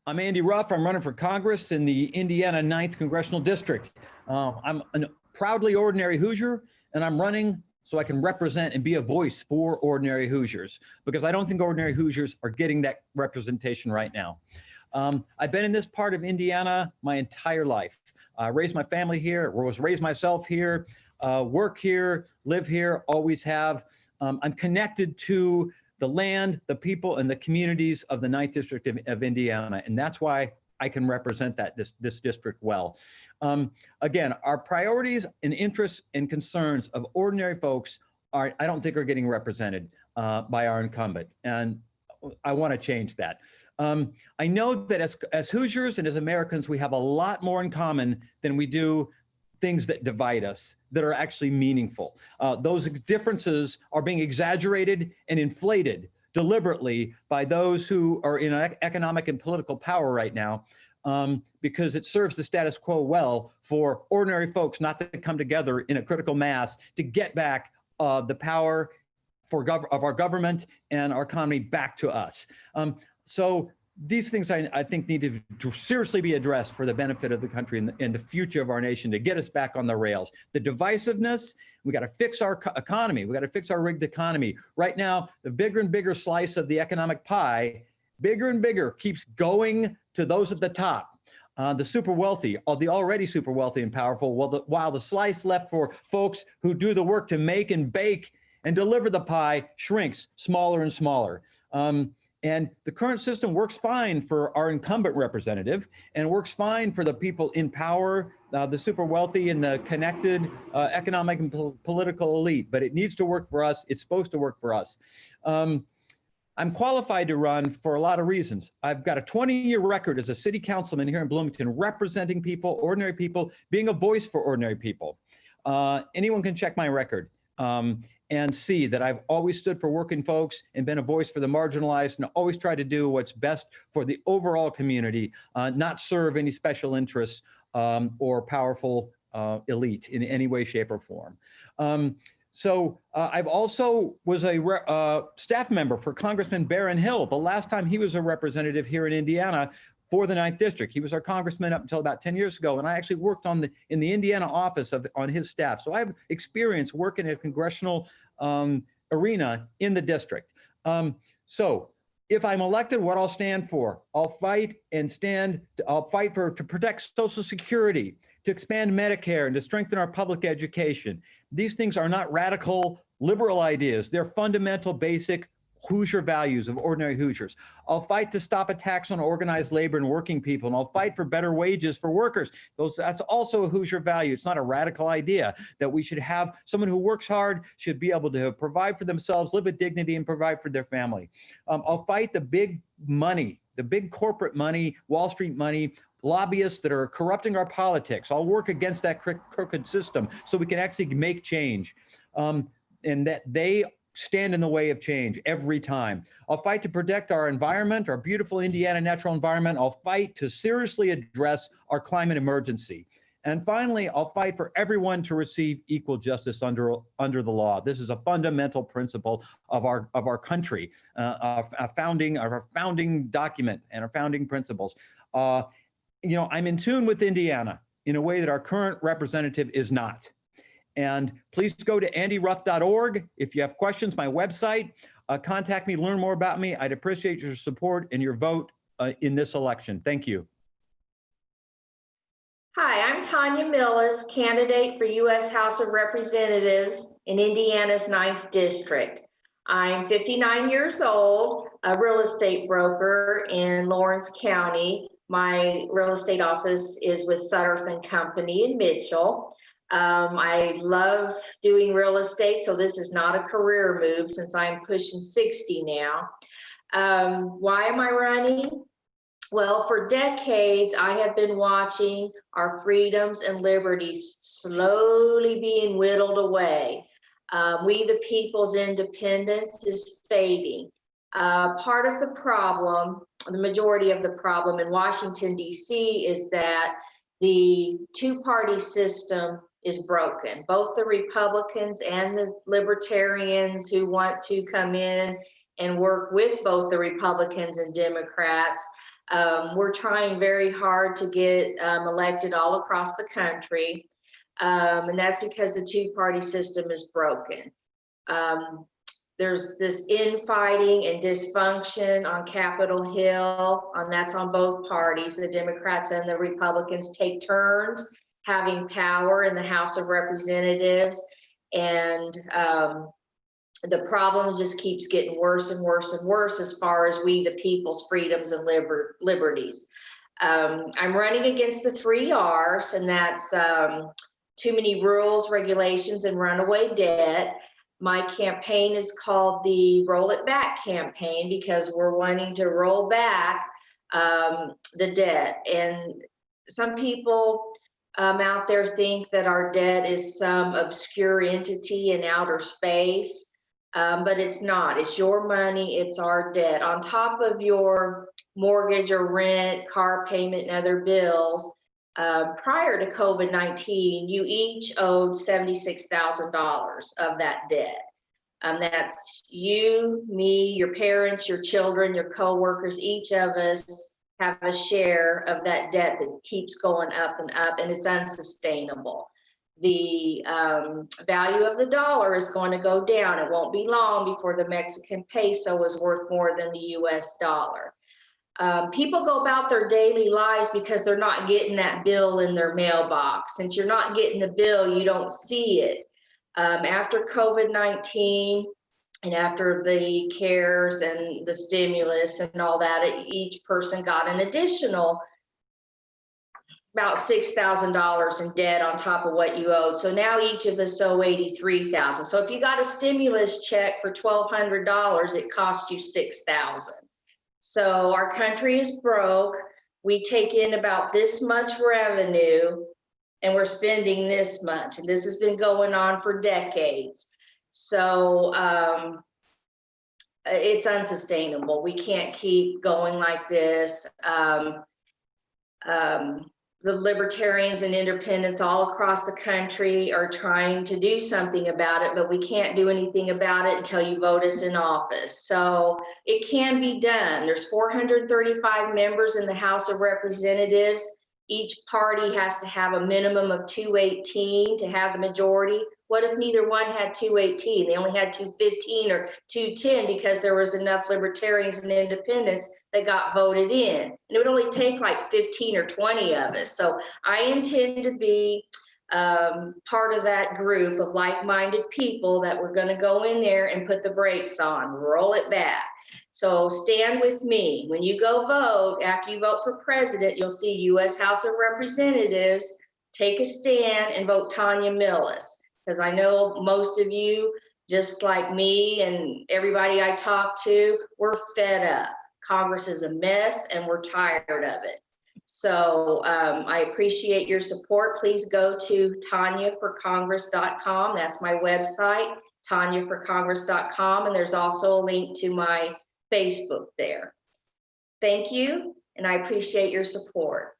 I'm Andy Ruff. I'm running for Congress in the Indiana 9th Congressional District. I'm a proudly ordinary Hoosier, and I'm running so I can represent and be a voice for ordinary Hoosiers, because I don't think ordinary Hoosiers are getting that representation right now. I've been in this part of Indiana my entire life. I raised my family here, was raised myself here, work here, live here, always have. I'm connected to the land, the people, and the communities of the 9th District of Indiana. And that's why I can represent this district well. Again, our priorities and interests and concerns of ordinary folks I don't think are getting represented by our incumbent. And I want to change that. I know that as Hoosiers and as Americans, we have a lot more in common than we do things that divide us, that are actually meaningful. Those differences are being exaggerated and inflated deliberately by those who are in economic and political power right now, because it serves the status quo well for ordinary folks not to come together in a critical mass to get back the power of our government and our economy back to us. So these things I think need to seriously be addressed for the benefit of the country and the future of our nation, to get us back on the rails. The divisiveness, we got to fix our economy. We got to fix our rigged economy. Right now, the bigger and bigger slice of the economic pie, bigger and bigger, keeps going to those at the top. The super wealthy, the already super wealthy and powerful, while the slice left for folks who do the work to make and bake and deliver the pie shrinks smaller and smaller. And the current system works fine for our incumbent representative and works fine for the people in power, the super wealthy and the connected economic and political elite, but it needs to work for us. It's supposed to work for us. I'm qualified to run for a lot of reasons. I've got a 20-year record as a city councilman here in Bloomington, representing people, ordinary people, being a voice for ordinary people. Anyone can check my record. And see that I've always stood for working folks and been a voice for the marginalized, and always try to do what's best for the overall community, not serve any special interests or powerful elite in any way, shape, or form. I've also was a staff member for Congressman Barron Hill the last time he was a representative here in Indiana for the 9th District. He was our congressman up until about 10 years ago, and I actually worked in the Indiana office on his staff. So I have experience working in a congressional arena in the district. So if I'm elected, what I'll stand for, I'll fight to protect Social Security, to expand Medicare, and to strengthen our public education. These things are not radical liberal ideas. They're fundamental, basic Hoosier values of ordinary Hoosiers. I'll fight to stop attacks on organized labor and working people, and I'll fight for better wages for workers. That's also a Hoosier value. It's not a radical idea that we should have someone who works hard should be able to provide for themselves, live with dignity, and provide for their family. I'll fight the big money, the big corporate money, Wall Street money, lobbyists that are corrupting our politics. I'll work against that crooked system so we can actually make change, and that they stand in the way of change every time. I'll fight to protect our environment, our beautiful Indiana natural environment. I'll fight to seriously address our climate emergency. And finally, I'll fight for everyone to receive equal justice under the law. This is a fundamental principle of our country, our founding document and our founding principles. I'm in tune with Indiana in a way that our current representative is not. And please go to andyruff.org. If you have questions, my website, contact me, learn more about me. I'd appreciate your support and your vote in this election. Thank you. Hi, I'm Tanya Millis, candidate for U.S. House of Representatives in Indiana's 9th District. I'm 59 years old, a real estate broker in Lawrence County. My real estate office is with Sutterth & Company in Mitchell. I love doing real estate, so this is not a career move since I'm pushing 60 now. Why am I running? Well, for decades, I have been watching our freedoms and liberties slowly being whittled away. We the people's independence is fading. Part of the problem, the majority of the problem in Washington, D.C. is that the two-party system is broken. Both the Republicans and the Libertarians who want to come in and work with both the Republicans and Democrats We're trying very hard to get elected all across the country. And that's because the two-party system is broken. There's this infighting and dysfunction on Capitol Hill, and that's on both parties. The Democrats and the Republicans take turns having power in the House of Representatives. And the problem just keeps getting worse and worse and worse as far as we, the people's freedoms and liberties. I'm running against the 3 R's, and that's too many rules, regulations, and runaway debt. My campaign is called the Roll It Back campaign because we're wanting to roll back the debt. And some people out there think that our debt is some obscure entity in outer space, but it's not. It's your money, it's our debt. On top of your mortgage or rent, car payment, and other bills, prior to COVID-19, you each owed $76,000 of that debt. That's you, me, your parents, your children, your coworkers. Each of us have a share of that debt that keeps going up, and it's unsustainable. The value of the dollar is going to go down. It won't be long before the Mexican peso is worth more than the US dollar. People go about their daily lives because they're not getting that bill in their mailbox. Since you're not getting the bill, you don't see it. After COVID-19 and after the CARES and the stimulus and all that, each person got an additional about $6,000 in debt on top of what you owed. So now each of us owe $83,000. So if you got a stimulus check for $1,200, it cost you $6,000. So our country is broke. We take in about this much revenue and we're spending this much. And this has been going on for decades. So it's unsustainable. We can't keep going like this. The libertarians and independents all across the country are trying to do something about it, but we can't do anything about it until you vote us in office. So it can be done. There's 435 members in the House of Representatives. Each party has to have a minimum of 218 to have the majority. What if neither one had 218? They only had 215 or 210 because there was enough libertarians and independents that got voted in. And it would only take like 15 or 20 of us. So I intend to be part of that group of like-minded people that we're going to go in there and put the brakes on, roll it back. So stand with me. When you go vote, after you vote for president, you'll see U.S. House of Representatives take a stand and vote Tanya Millis. Because I know most of you, just like me and everybody I talk to, we're fed up. Congress is a mess and we're tired of it. So I appreciate your support. Please go to tanyaforcongress.com. That's my website, tanyaforcongress.com. And there's also a link to my Facebook there. Thank you, and I appreciate your support.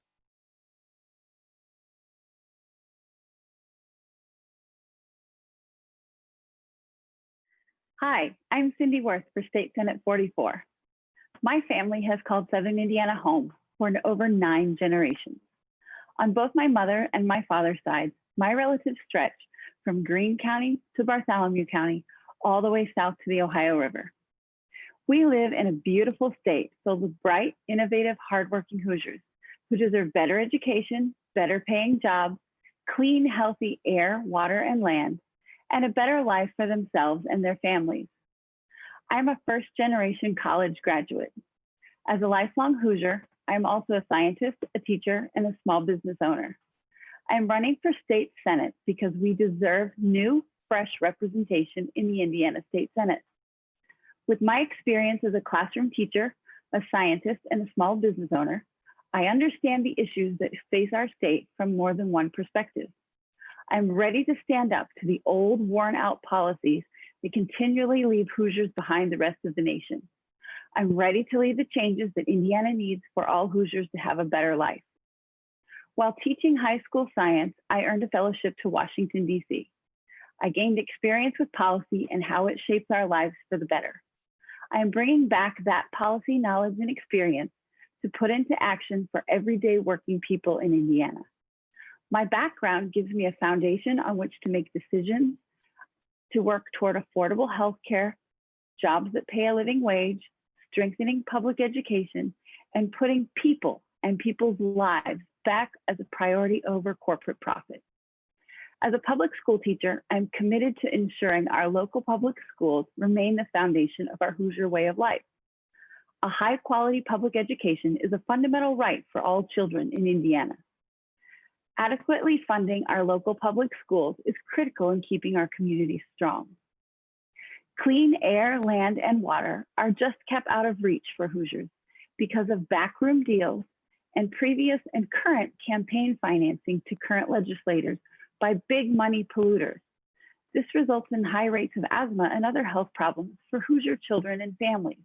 Hi, I'm Cindy Worth for State Senate 44. My family has called Southern Indiana home for over 9 generations. On both my mother and my father's sides, my relatives stretch from Greene County to Bartholomew County, all the way south to the Ohio River. We live in a beautiful state filled with bright, innovative, hardworking Hoosiers who deserve better education, better paying jobs, clean, healthy air, water, and land, and a better life for themselves and their families. I'm a first-generation college graduate. As a lifelong Hoosier, I'm also a scientist, a teacher, and a small business owner. I'm running for state senate because we deserve new, fresh representation in the Indiana State Senate. With my experience as a classroom teacher, a scientist, and a small business owner, I understand the issues that face our state from more than one perspective. I'm ready to stand up to the old, worn-out policies that continually leave Hoosiers behind the rest of the nation. I'm ready to lead the changes that Indiana needs for all Hoosiers to have a better life. While teaching high school science, I earned a fellowship to Washington, D.C. I gained experience with policy and how it shapes our lives for the better. I am bringing back that policy knowledge and experience to put into action for everyday working people in Indiana. My background gives me a foundation on which to make decisions to work toward affordable health care, jobs that pay a living wage, strengthening public education, and putting people and people's lives back as a priority over corporate profit. As a public school teacher, I'm committed to ensuring our local public schools remain the foundation of our Hoosier way of life. A high-quality public education is a fundamental right for all children in Indiana. Adequately funding our local public schools is critical in keeping our communities strong. Clean air, land, and water are just kept out of reach for Hoosiers because of backroom deals and previous and current campaign financing to current legislators by big money polluters. This results in high rates of asthma and other health problems for Hoosier children and families.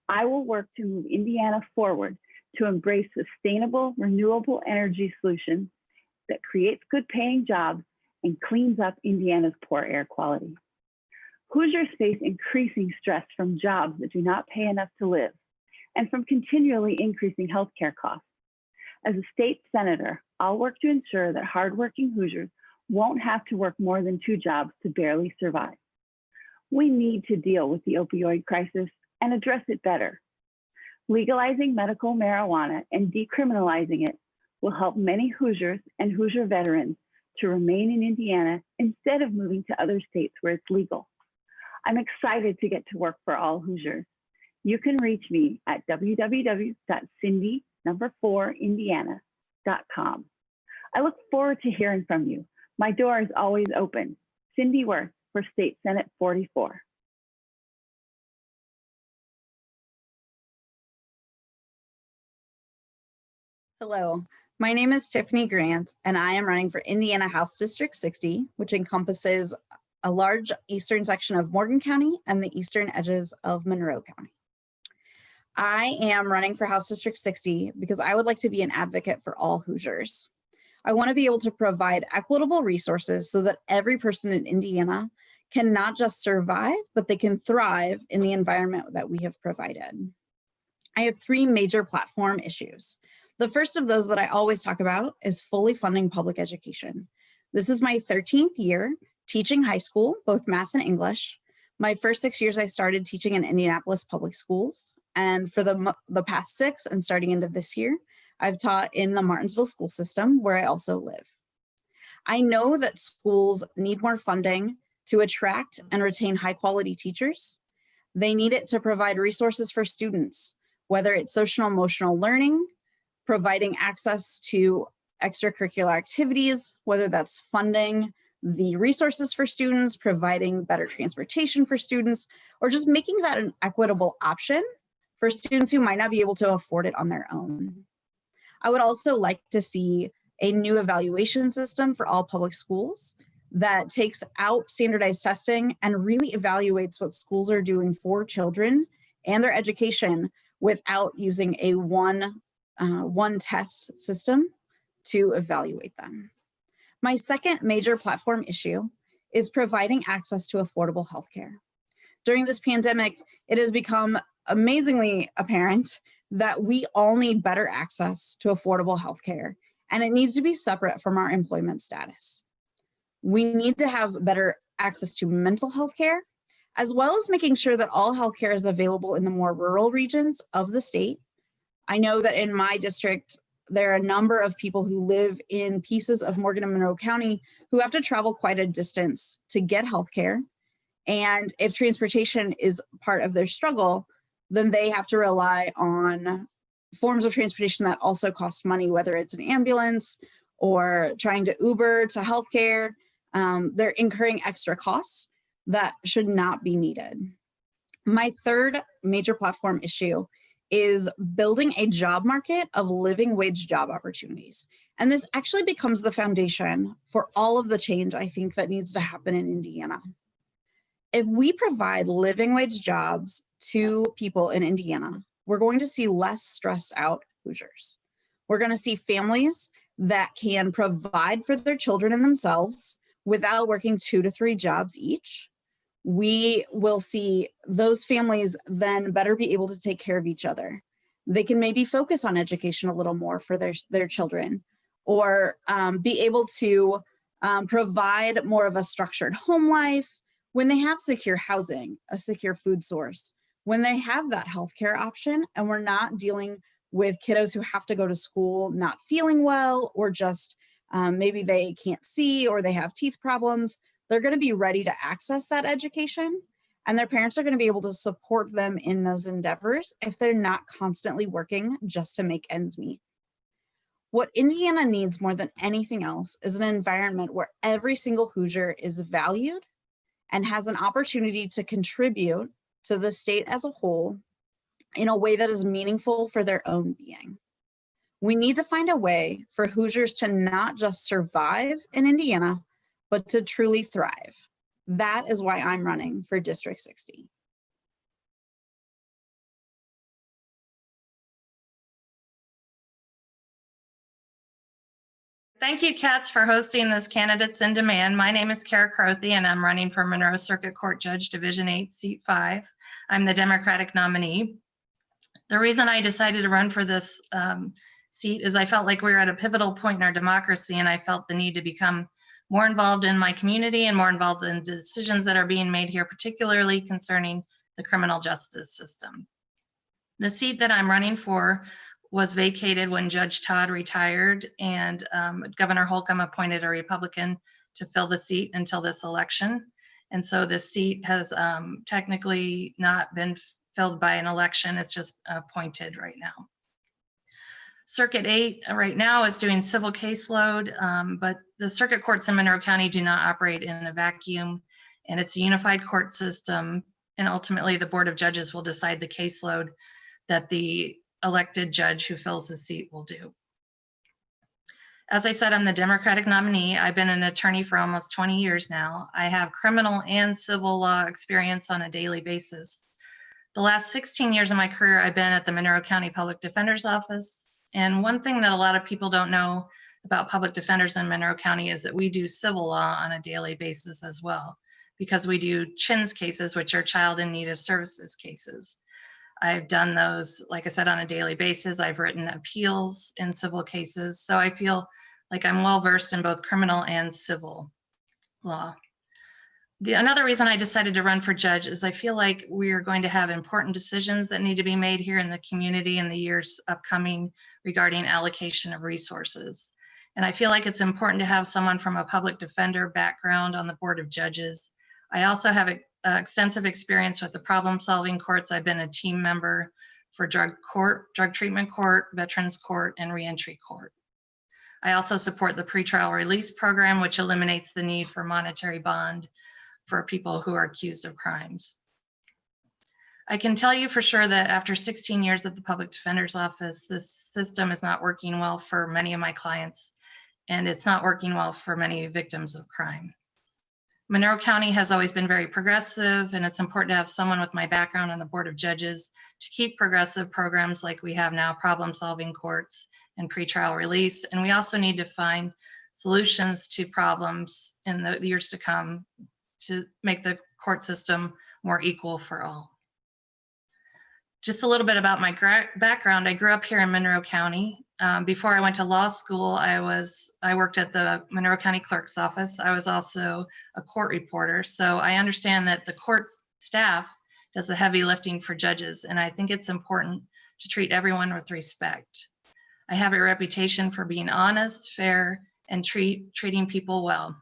I will work to move Indiana forward to embrace sustainable, renewable energy solutions that creates good paying jobs and cleans up Indiana's poor air quality. Hoosiers face increasing stress from jobs that do not pay enough to live and from continually increasing healthcare costs. As a state senator, I'll work to ensure that hardworking Hoosiers won't have to work more than 2 jobs to barely survive. We need to deal with the opioid crisis and address it better. Legalizing medical marijuana and decriminalizing it will help many Hoosiers and Hoosier veterans to remain in Indiana instead of moving to other states where it's legal. I'm excited to get to work for all Hoosiers. You can reach me at www.cindy4indiana.com. I look forward to hearing from you. My door is always open. Cindy Worth for State Senate 44. Hello, my name is Tiffany Grant, and I am running for Indiana House District 60, which encompasses a large eastern section of Morgan County and the eastern edges of Monroe County. I am running for House District 60 because I would like to be an advocate for all Hoosiers. I want to be able to provide equitable resources so that every person in Indiana can not just survive, but they can thrive in the environment that we have provided. I have 3 major platform issues. The first of those that I always talk about is fully funding public education. This is my 13th year teaching high school, both math and English. My first 6 years, I started teaching in Indianapolis public schools. And for the past 6 and starting into this year, I've taught in the Martinsville school system where I also live. I know that schools need more funding to attract and retain high quality teachers. They need it to provide resources for students, whether it's social and emotional learning, providing access to extracurricular activities, whether that's funding the resources for students, providing better transportation for students, or just making that an equitable option for students who might not be able to afford it on their own. I would also like to see a new evaluation system for all public schools that takes out standardized testing and really evaluates what schools are doing for children and their education without using a one test system to evaluate them. My second major platform issue is providing access to affordable healthcare. During this pandemic, it has become amazingly apparent that we all need better access to affordable healthcare, and it needs to be separate from our employment status. We need to have better access to mental health care, as well as making sure that all healthcare is available in the more rural regions of the state. I know that in my district, there are a number of people who live in pieces of Morgan and Monroe County who have to travel quite a distance to get healthcare. And if transportation is part of their struggle, then they have to rely on forms of transportation that also cost money, whether it's an ambulance or trying to Uber to healthcare. They're incurring extra costs that should not be needed. My third major platform issue is building a job market of living wage job opportunities. And this actually becomes the foundation for all of the change I think that needs to happen in Indiana. If we provide living wage jobs to people in Indiana, we're going to see less stressed out Hoosiers. We're going to see families that can provide for their children and themselves without working 2 to 3 jobs each. We will see those families then better be able to take care of each other. They can maybe focus on education a little more for their children, or be able to provide more of a structured home life when they have secure housing, a secure food source, when they have that healthcare option, and we're not dealing with kiddos who have to go to school not feeling well, or just maybe they can't see, or they have teeth problems. They're going to be ready to access that education, and their parents are going to be able to support them in those endeavors if they're not constantly working just to make ends meet. What Indiana needs more than anything else is an environment where every single Hoosier is valued and has an opportunity to contribute to the state as a whole in a way that is meaningful for their own being. We need to find a way for Hoosiers to not just survive in Indiana, but to truly thrive. That is why I'm running for District 60. Thank you, Katz, for hosting this Candidates in Demand. My name is Kara Crothy, and I'm running for Monroe Circuit Court Judge, Division 8, Seat 5. I'm the Democratic nominee. The reason I decided to run for this seat is I felt like we were at a pivotal point in our democracy, and I felt the need to become more involved in my community and more involved in decisions that are being made here, particularly concerning the criminal justice system. The seat that I'm running for was vacated when Judge Todd retired, and Governor Holcomb appointed a Republican to fill the seat until this election. And so this seat has technically not been filled by an election, it's just appointed right now. Circuit 8 right now is doing civil caseload, but the circuit courts in Monroe County do not operate in a vacuum, and it's a unified court system, and ultimately the Board of Judges will decide the caseload that the elected judge who fills the seat will do. As I said, I'm the Democratic nominee. I've been an attorney for almost 20 years now. I have criminal and civil law experience on a daily basis. The last 16 years of my career, I've been at the Monroe County Public Defender's Office. And one thing that a lot of people don't know about public defenders in Monroe County is that we do civil law on a daily basis as well, because we do CHINS cases, which are child in need of services cases. I've done those, like I said, on a daily basis. I've written appeals in civil cases. So I feel like I'm well versed in both criminal and civil law. Another reason I decided to run for judge is I feel like we are going to have important decisions that need to be made here in the community in the years upcoming regarding allocation of resources. And I feel like it's important to have someone from a public defender background on the Board of Judges. I also have extensive experience with the problem-solving courts. I've been a team member for drug treatment court, veterans court, and reentry court. I also support the pretrial release program, which eliminates the need for monetary bond for people who are accused of crimes. I can tell you for sure that after 16 years at the Public Defender's Office, this system is not working well for many of my clients, and it's not working well for many victims of crime. Monroe County has always been very progressive, and it's important to have someone with my background on the Board of Judges to keep progressive programs like we have now, problem-solving courts and pretrial release. And we also need to find solutions to problems in the years to come to make the court system more equal for all. Just a little bit about my background. I grew up here in Monroe County. Before I went to law school, I worked at the Monroe County Clerk's office. I was also a court reporter. So I understand that the court staff does the heavy lifting for judges. And I think it's important to treat everyone with respect. I have a reputation for being honest, fair, and treating people well.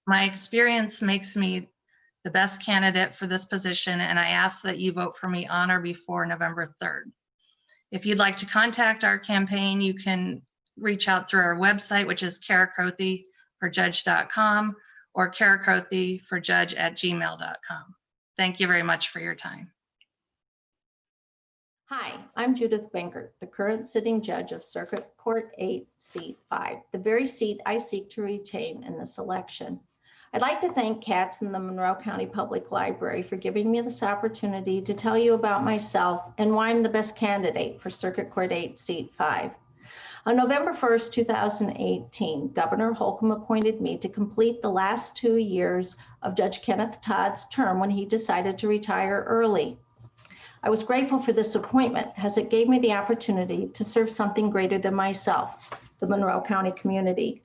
My experience makes me the best candidate for this position, and I ask that you vote for me on or before November 3rd. If you'd like to contact our campaign, you can reach out through our website, which is karacrothyforjudge.com, or karacrothyforjudge@gmail.com. Thank you very much for your time. Hi, I'm Judith Bankert, the current sitting judge of Circuit Court 8, Seat 5, the very seat I seek to retain in this election. I'd like to thank Katz and the Monroe County Public Library for giving me this opportunity to tell you about myself and why I'm the best candidate for Circuit Court 8, Seat 5. On November 1st, 2018, Governor Holcomb appointed me to complete the last 2 years of Judge Kenneth Todd's term when he decided to retire early. I was grateful for this appointment as it gave me the opportunity to serve something greater than myself, the Monroe County community.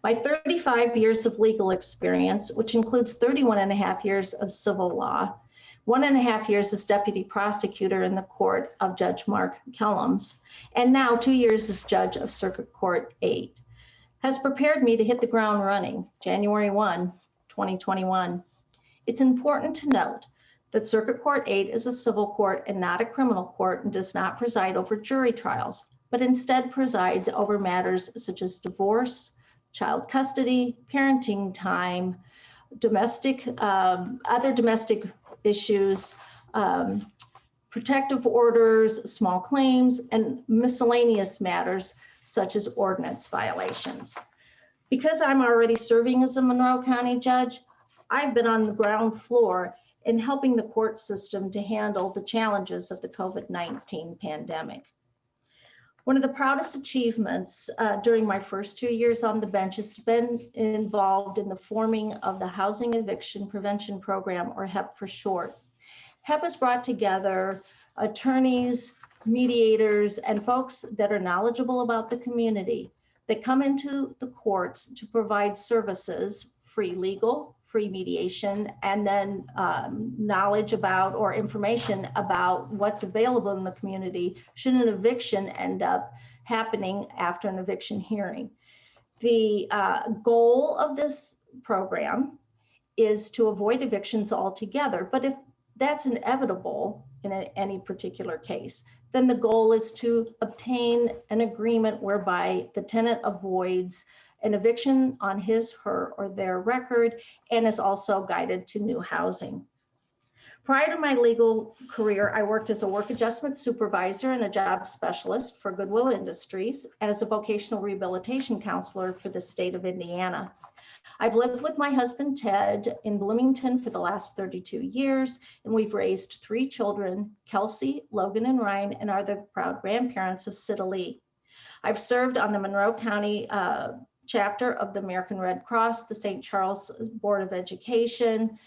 My 35 years of legal experience, which includes 31 and a half years of civil law, 1.5 years as deputy prosecutor in the court of Judge Mark Kellums, and now 2 years as judge of Circuit Court 8, has prepared me to hit the ground running January 1, 2021. It's important to note that Circuit Court 8 is a civil court and not a criminal court and does not preside over jury trials, but instead presides over matters such as divorce, child custody, parenting time, other domestic issues, protective orders, small claims, and miscellaneous matters such as ordinance violations. Because I'm already serving as a Monroe County judge, I've been on the ground floor in helping the court system to handle the challenges of the COVID-19 pandemic. One of the proudest achievements during my first 2 years on the bench has been involved in the forming of the Housing Eviction Prevention Program, or HEP for short. HEP has brought together attorneys, mediators, and folks that are knowledgeable about the community that come into the courts to provide services, free legal, free mediation, and then knowledge about or information about what's available in the community should an eviction end up happening after an eviction hearing. The goal of this program is to avoid evictions altogether, but if that's inevitable in any particular case, then the goal is to obtain an agreement whereby the tenant avoids an eviction on his, her, or their record and is also guided to new housing. Prior to my legal career, I worked as a work adjustment supervisor and a job specialist for Goodwill Industries and as a vocational rehabilitation counselor for the state of Indiana. I've lived with my husband, Ted, in Bloomington for the last 32 years, and we've raised 3 children, Kelsey, Logan, and Ryan, and are the proud grandparents of Sita Lee. I've served on the Monroe County chapter of the American Red Cross, the St. Charles Board of Education,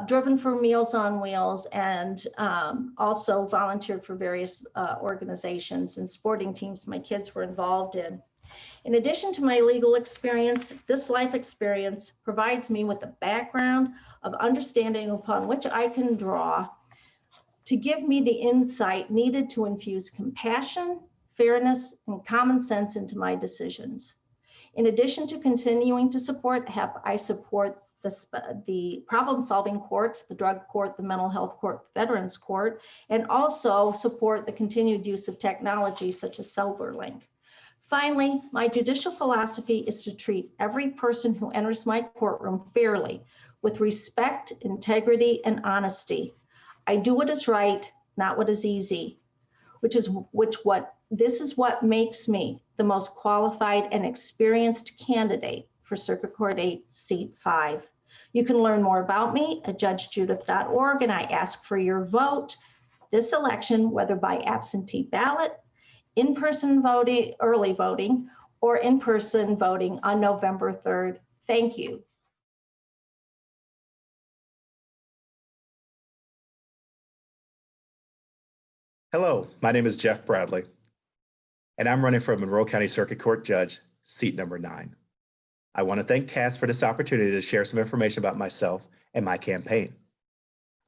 driven for Meals on Wheels, and also volunteered for various organizations and sporting teams my kids were involved in. In addition to my legal experience, this life experience provides me with a background of understanding upon which I can draw to give me the insight needed to infuse compassion, fairness, and common sense into my decisions. In addition to continuing to support HEP, I support the problem-solving courts, the drug court, the mental health court, the veterans court, and also support the continued use of technology such as SilverLink. Finally, my judicial philosophy is to treat every person who enters my courtroom fairly, with respect, integrity, and honesty. I do what is right, not what is easy, this is what makes me the most qualified and experienced candidate for Circuit Court 8, Seat 5. You can learn more about me at judgejudith.org, and I ask for your vote this election, whether by absentee ballot, in-person voting, early voting, or in-person voting on November 3rd. Thank you. Hello, my name is Jeff Bradley, and I'm running for Monroe County Circuit Court Judge, seat number 9. I want to thank Katz for this opportunity to share some information about myself and my campaign.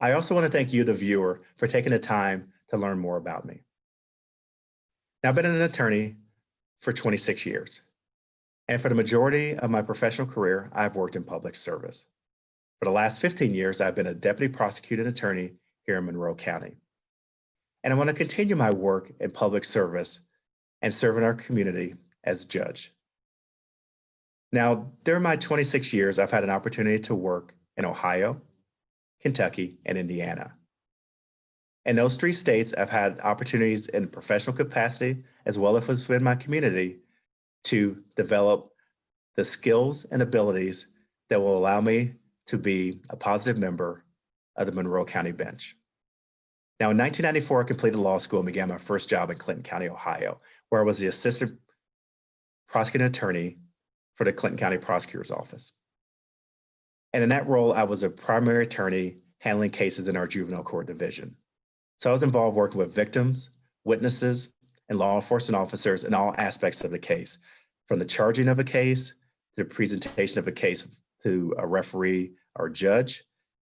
I also want to thank you, the viewer, for taking the time to learn more about me. Now, I've been an attorney for 26 years, and for the majority of my professional career, I've worked in public service. For the last 15 years, I've been a deputy prosecuting attorney here in Monroe County. And I want to continue my work in public service and serving our community as judge. Now, during my 26 years, I've had an opportunity to work in Ohio, Kentucky, and Indiana. In those 3 states, I've had opportunities in professional capacity, as well as within my community, to develop the skills and abilities that will allow me to be a positive member of the Monroe County bench. Now, in 1994, I completed law school and began my first job in Clinton County, Ohio, where I was the assistant prosecuting attorney for the Clinton County Prosecutor's Office. And in that role, I was a primary attorney handling cases in our juvenile court division. So I was involved working with victims, witnesses, and law enforcement officers in all aspects of the case, from the charging of a case, to the presentation of a case to a referee or judge,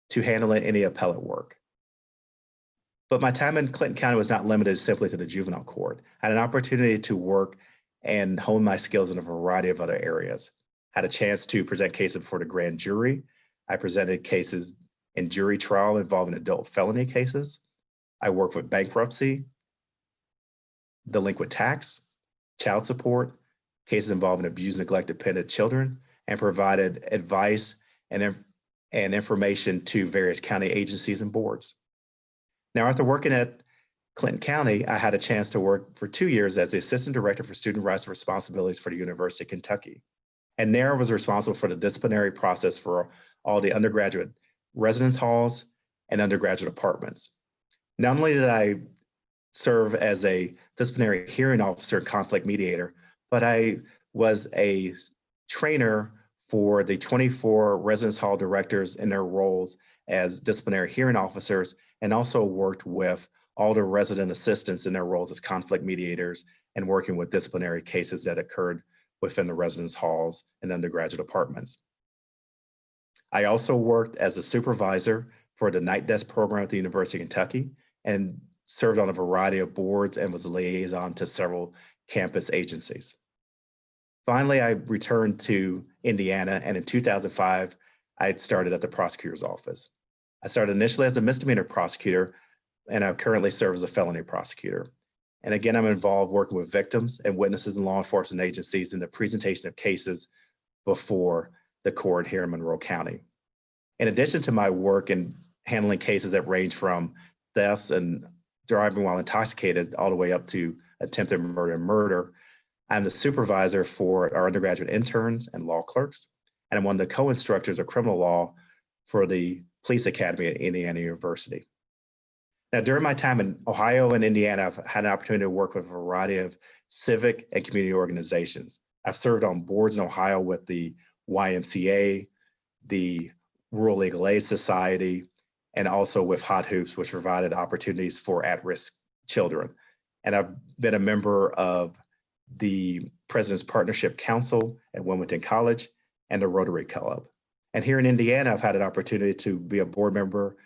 to handling any appellate work. But my time in Clinton County was not limited simply to the juvenile court. I had an opportunity to work and hone my skills in a variety of other areas. I had a chance to present cases before the grand jury. I presented cases in jury trial involving adult felony cases. I worked with bankruptcy, delinquent tax, child support, cases involving abused, neglected, dependent children, and provided advice and information to various county agencies and boards. Now, after working at Clinton County, I had a chance to work for 2 years as the Assistant Director for Student Rights and Responsibilities for the University of Kentucky. And there I was responsible for the disciplinary process for all the undergraduate residence halls and undergraduate apartments. Not only did I serve as a disciplinary hearing officer and conflict mediator, but I was a trainer for the 24 residence hall directors in their roles as disciplinary hearing officers, and also worked with all the resident assistants in their roles as conflict mediators and working with disciplinary cases that occurred within the residence halls and undergraduate apartments. I also worked as a supervisor for the night desk program at the University of Kentucky and served on a variety of boards and was a liaison to several campus agencies. Finally, I returned to Indiana, and in 2005, I started at the prosecutor's office. I started initially as a misdemeanor prosecutor, and I currently serve as a felony prosecutor. And again, I'm involved working with victims and witnesses and law enforcement agencies in the presentation of cases before the court here in Monroe County. In addition to my work in handling cases that range from thefts and driving while intoxicated all the way up to attempted murder and murder, I'm the supervisor for our undergraduate interns and law clerks, and I'm one of the co-instructors of criminal law for the Police Academy at Indiana University. Now, during my time in Ohio and Indiana, I've had an opportunity to work with a variety of civic and community organizations. I've served on boards in Ohio with the YMCA, the Rural Legal Aid Society, and also with Hot Hoops, which provided opportunities for at-risk children. And I've been a member of the President's Partnership Council at Wilmington College and the Rotary Club. And here in Indiana, I've had an opportunity to be a board member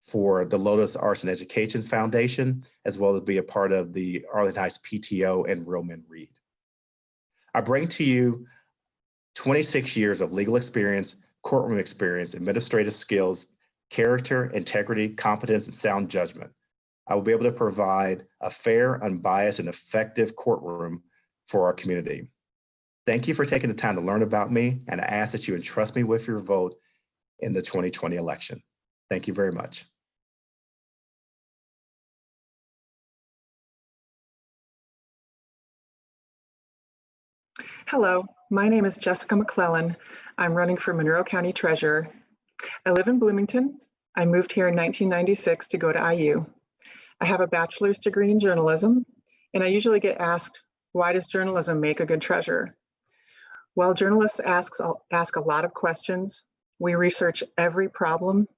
for the Lotus Arts and Education Foundation, as well as be a part of the Arlington Heights PTO and Real Men Read. I bring to you 26 years of legal experience, courtroom experience, administrative skills, character, integrity, competence, and sound judgment. I will be able to provide a fair, unbiased, and effective courtroom for our community. Thank you for taking the time to learn about me, and I ask that you entrust me with your vote in the 2020 election. Thank you very much. Hello, my name is Jessica McClellan. I'm running for Monroe County Treasurer. I live in Bloomington. I moved here in 1996 to go to IU. I have a bachelor's degree in journalism, and I usually get asked, why does journalism make a good treasurer? Well, journalists ask a lot of questions. We research every problem.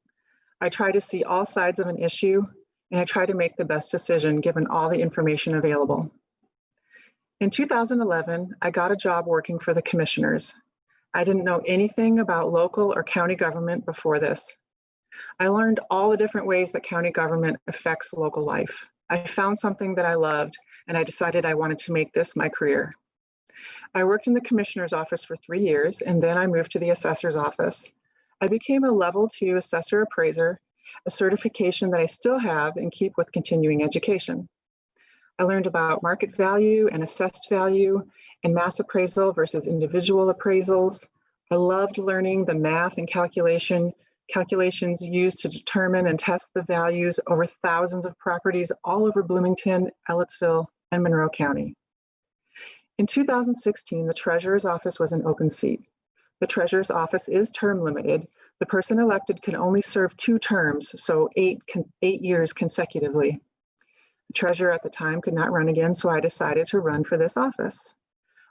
I try to see all sides of an issue, and I try to make the best decision given all the information available. In 2011, I got a job working for the commissioners. I didn't know anything about local or county government before this. I learned all the different ways that county government affects local life. I found something that I loved, and I decided I wanted to make this my career. I worked in the commissioner's office for 3 years, and then I moved to the assessor's office. I became a level 2 assessor appraiser, a certification that I still have and keep with continuing education. I learned about market value and assessed value and mass appraisal versus individual appraisals. I loved learning the math and calculations used to determine and test the values over thousands of properties all over Bloomington, Ellettsville, and Monroe County. In 2016, the treasurer's office was an open seat. The treasurer's office is term limited. The person elected can only serve 2 terms, so 8 years consecutively. The treasurer at the time could not run again, so I decided to run for this office.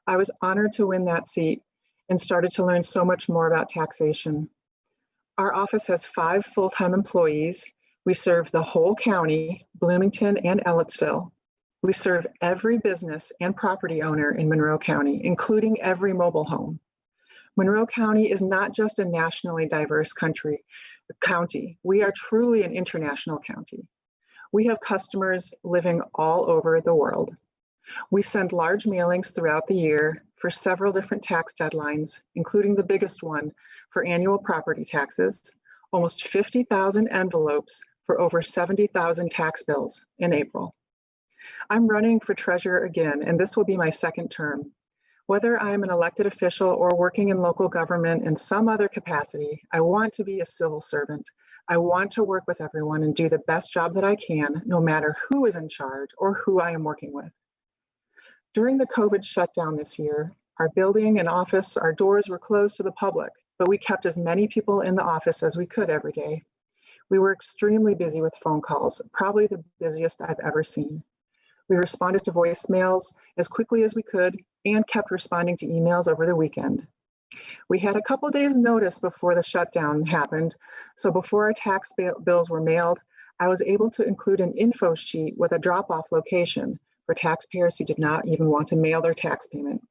I was honored to win that seat and started to learn so much more about taxation. Our office has 5 full-time employees. We serve the whole county, Bloomington, and Ellettsville. We serve every business and property owner in Monroe County, including every mobile home. Monroe County is not just a nationally diverse county. We are truly an international county. We have customers living all over the world. We send large mailings throughout the year for several different tax deadlines, including the biggest one for annual property taxes, almost 50,000 envelopes for over 70,000 tax bills in April. I'm running for treasurer again, and this will be my second term. Whether I'm an elected official or working in local government in some other capacity, I want to be a civil servant. I want to work with everyone and do the best job that I can, no matter who is in charge or who I am working with. During the COVID shutdown this year, our building and office, our doors were closed to the public, but we kept as many people in the office as we could every day. We were extremely busy with phone calls, probably the busiest I've ever seen. We responded to voicemails as quickly as we could and kept responding to emails over the weekend. We had a couple days notice before the shutdown happened, so before our tax bills were mailed, I was able to include an info sheet with a drop-off location for taxpayers who did not even want to mail their tax payment.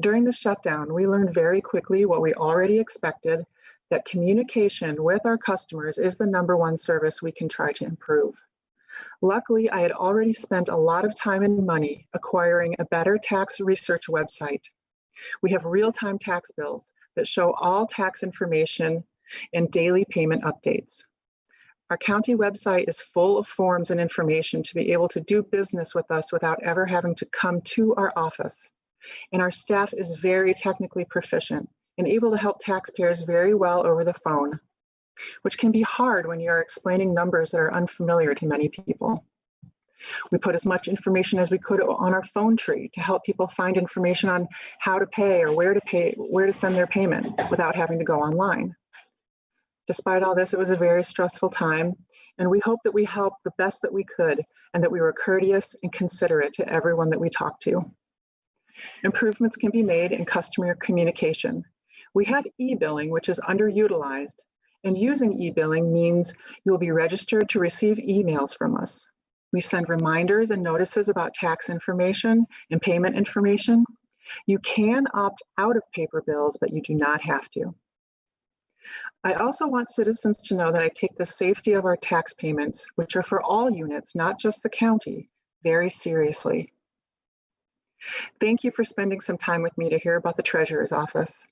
During the shutdown, we learned very quickly what we already expected, that communication with our customers is the #1 service we can try to improve. Luckily, I had already spent a lot of time and money acquiring a better tax research website. We have real-time tax bills that show all tax information and daily payment updates. Our county website is full of forms and information to be able to do business with us without ever having to come to our office. And our staff is very technically proficient and able to help taxpayers very well over the phone, which can be hard when you're explaining numbers that are unfamiliar to many people. We put as much information as we could on our phone tree to help people find information on how to pay or where to send their payment without having to go online. Despite all this, it was a very stressful time, and we hope that we helped the best that we could and that we were courteous and considerate to everyone that we talked to. Improvements can be made in customer communication. We have e-billing, which is underutilized, and using e-billing means you will be registered to receive emails from us. We send reminders and notices about tax information and payment information. You can opt out of paper bills, but you do not have to. I also want citizens to know that I take the safety of our tax payments, which are for all units, not just the county, very seriously. Thank you for spending some time with me to hear about the Treasurer's Office.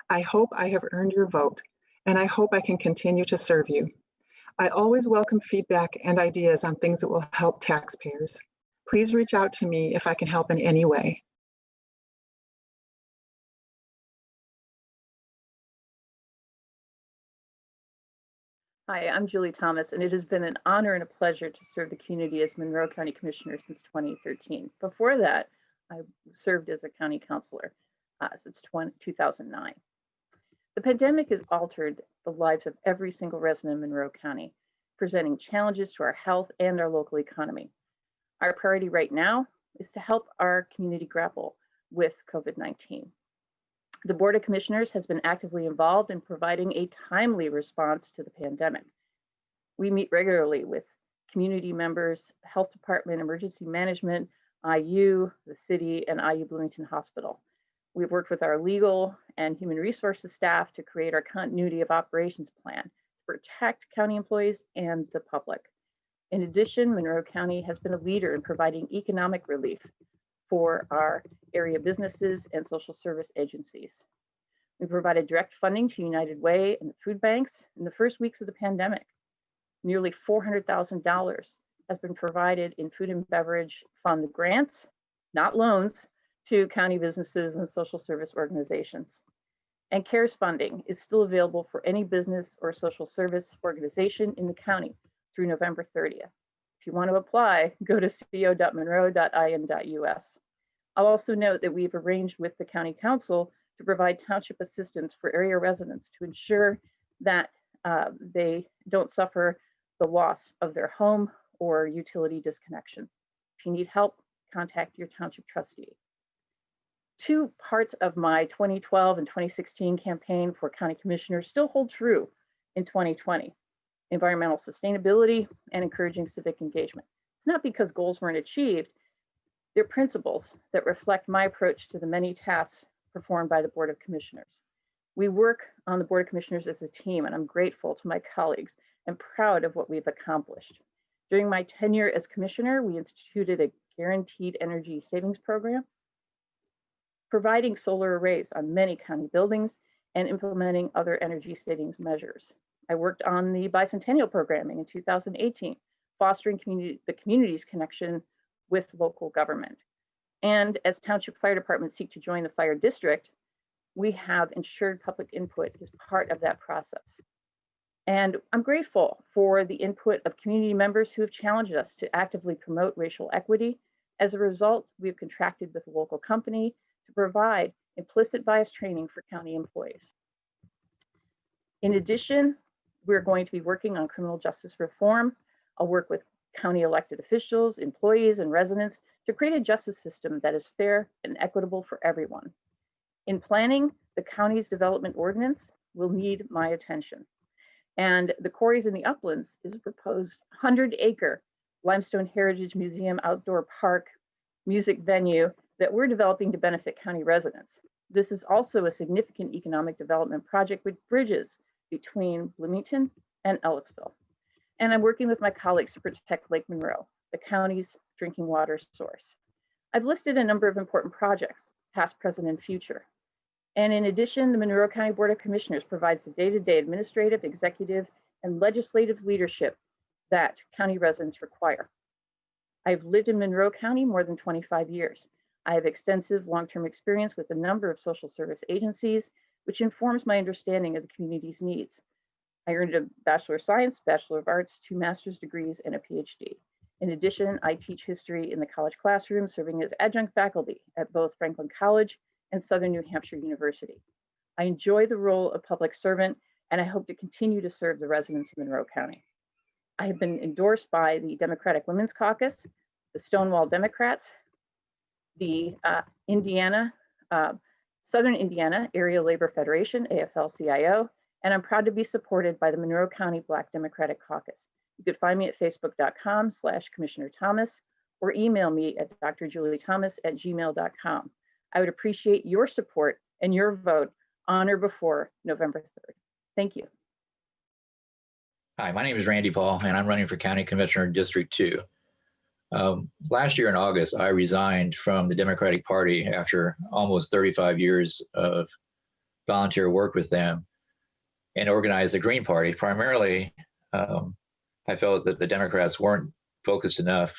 I hope I have earned your vote, and I hope I can continue to serve you. I always welcome feedback and ideas on things that will help taxpayers. Please reach out to me if I can help in any way. Hi, I'm Julie Thomas, and it has been an honor and a pleasure to serve the community as Monroe County Commissioner since 2013. Before that, I served as a county councilor since 2009. The pandemic has altered the lives of every single resident of Monroe County, presenting challenges to our health and our local economy. Our priority right now is to help our community grapple with COVID-19. The Board of Commissioners has been actively involved in providing a timely response to the pandemic. We meet regularly with community members, health department, emergency management, IU, the city, and IU Bloomington Hospital. We've worked with our legal and human resources staff to create our continuity of operations plan to protect county employees and the public. In addition, Monroe County has been a leader in providing economic relief for our area businesses and social service agencies. We provided direct funding to United Way and the food banks in the first weeks of the pandemic. Nearly $400,000 has been provided in food and beverage fund grants, not loans, to county businesses and social service organizations. And CARES funding is still available for any business or social service organization in the county through November 30th. If you want to apply, go to co.monroe.in.us. I'll also note that we've arranged with the County Council to provide township assistance for area residents to ensure that they don't suffer the loss of their home or utility disconnections. If you need help, contact your township trustee. Two parts of my 2012 and 2016 campaign for county commissioner still hold true in 2020. environmental sustainability, and encouraging civic engagement. It's not because goals weren't achieved, they're principles that reflect my approach to the many tasks performed by the Board of Commissioners. We work on the Board of Commissioners as a team, and I'm grateful to my colleagues and proud of what we've accomplished. During my tenure as commissioner, we instituted a guaranteed energy savings program, providing solar arrays on many county buildings and implementing other energy savings measures. I worked on the bicentennial programming in 2018, fostering the community's connection with local government. And as township fire departments seek to join the fire district, we have ensured public input as part of that process. And I'm grateful for the input of community members who have challenged us to actively promote racial equity. As a result, we've contracted with a local company to provide implicit bias training for county employees. In addition, we're going to be working on criminal justice reform. I'll work with county elected officials, employees, and residents to create a justice system that is fair and equitable for everyone. In planning, the county's development ordinance will need my attention. And the quarries in the uplands is a proposed 100-acre limestone heritage museum outdoor park music venue that we're developing to benefit county residents. This is also a significant economic development project with bridges between Bloomington and Ellettsville. And I'm working with my colleagues to protect Lake Monroe, the county's drinking water source. I've listed a number of important projects, past, present, and future. And in addition, the Monroe County Board of Commissioners provides the day-to-day administrative, executive, and legislative leadership that county residents require. I've lived in Monroe County more than 25 years. I have extensive long-term experience with a number of social service agencies, which informs my understanding of the community's needs. I earned a Bachelor of Science, Bachelor of Arts, 2 master's degrees, and a PhD. In addition, I teach history in the college classroom, serving as adjunct faculty at both Franklin College and Southern New Hampshire University. I enjoy the role of public servant, and I hope to continue to serve the residents of Monroe County. I have been endorsed by the Democratic Women's Caucus, the Stonewall Democrats, the Southern Indiana Area Labor Federation, AFL-CIO, and I'm proud to be supported by the Monroe County Black Democratic Caucus. You could find me at facebook.com/Commissioner Thomas or email me at drjuliethomas@gmail.com. I would appreciate your support and your vote on or before November 3rd. Thank you. Hi, my name is Randy Paul, and I'm running for County Commissioner District 2. Last year in August, I resigned from the Democratic Party after almost 35 years of volunteer work with them and organized the Green Party. Primarily, I felt that the Democrats weren't focused enough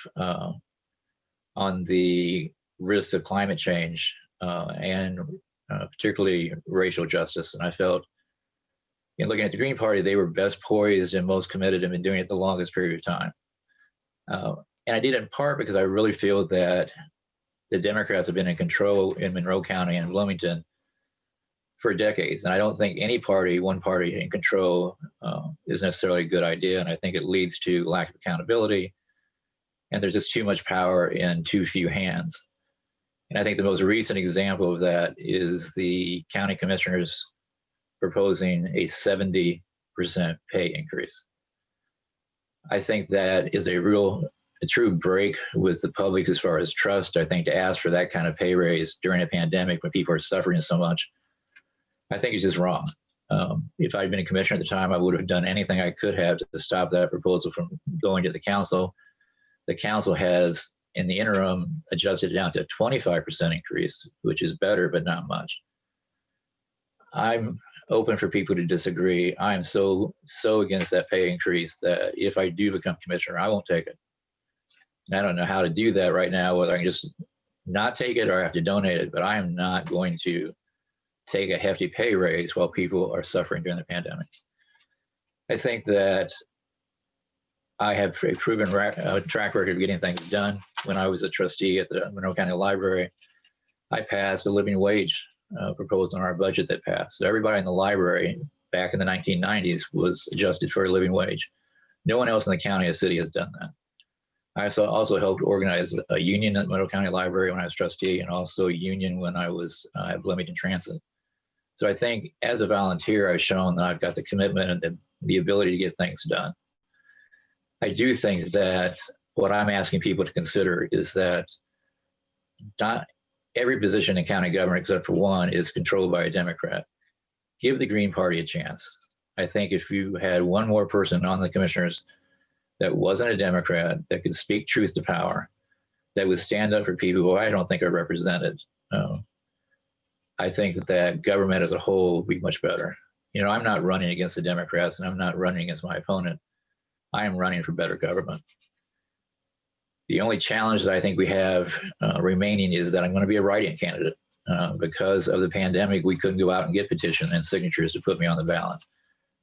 on the risks of climate change and particularly racial justice. And I felt, in looking at the Green Party, they were best poised and most committed and been doing it the longest period of time. And I did it in part because I really feel that the Democrats have been in control in Monroe County and Bloomington for decades. And I don't think any party, one party in control is necessarily a good idea. And I think it leads to lack of accountability. And there's just too much power in too few hands. And I think the most recent example of that is the county commissioners proposing a 70% pay increase. I think that is a true break with the public as far as trust. I think to ask for that kind of pay raise during a pandemic when people are suffering so much, I think it's just wrong. If I'd been a commissioner at the time, I would have done anything I could have to stop that proposal from going to the council. The council has, in the interim, adjusted it down to a 25% increase, which is better, but not much. I'm open for people to disagree. I'm so against that pay increase that if I do become commissioner, I won't take it. And I don't know how to do that right now, whether I can just not take it or I have to donate it, but I am not going to take a hefty pay raise while people are suffering during the pandemic. I think that I have a proven track record of getting things done. When I was a trustee at the Monroe County Library, I passed a living wage proposal in our budget that passed. So everybody in the library back in the 1990s was adjusted for a living wage. No one else in the county or city has done that. I also helped organize a union at Monroe County Library when I was trustee, and also a union when I was at Bloomington Transit. So I think as a volunteer, I've shown that I've got the commitment and the ability to get things done. I do think that what I'm asking people to consider is that not every position in county government, except for one, is controlled by a Democrat. Give the Green Party a chance. I think if you had one more person on the commissioners that wasn't a Democrat, that could speak truth to power, that would stand up for people who I don't think are represented, I think that government as a whole would be much better. You know, I'm not running against the Democrats and I'm not running against my opponent. I am running for better government. The only challenge that I think we have remaining is that I'm going to be a write-in candidate. Because of the pandemic, we couldn't go out and get petitions and signatures to put me on the ballot.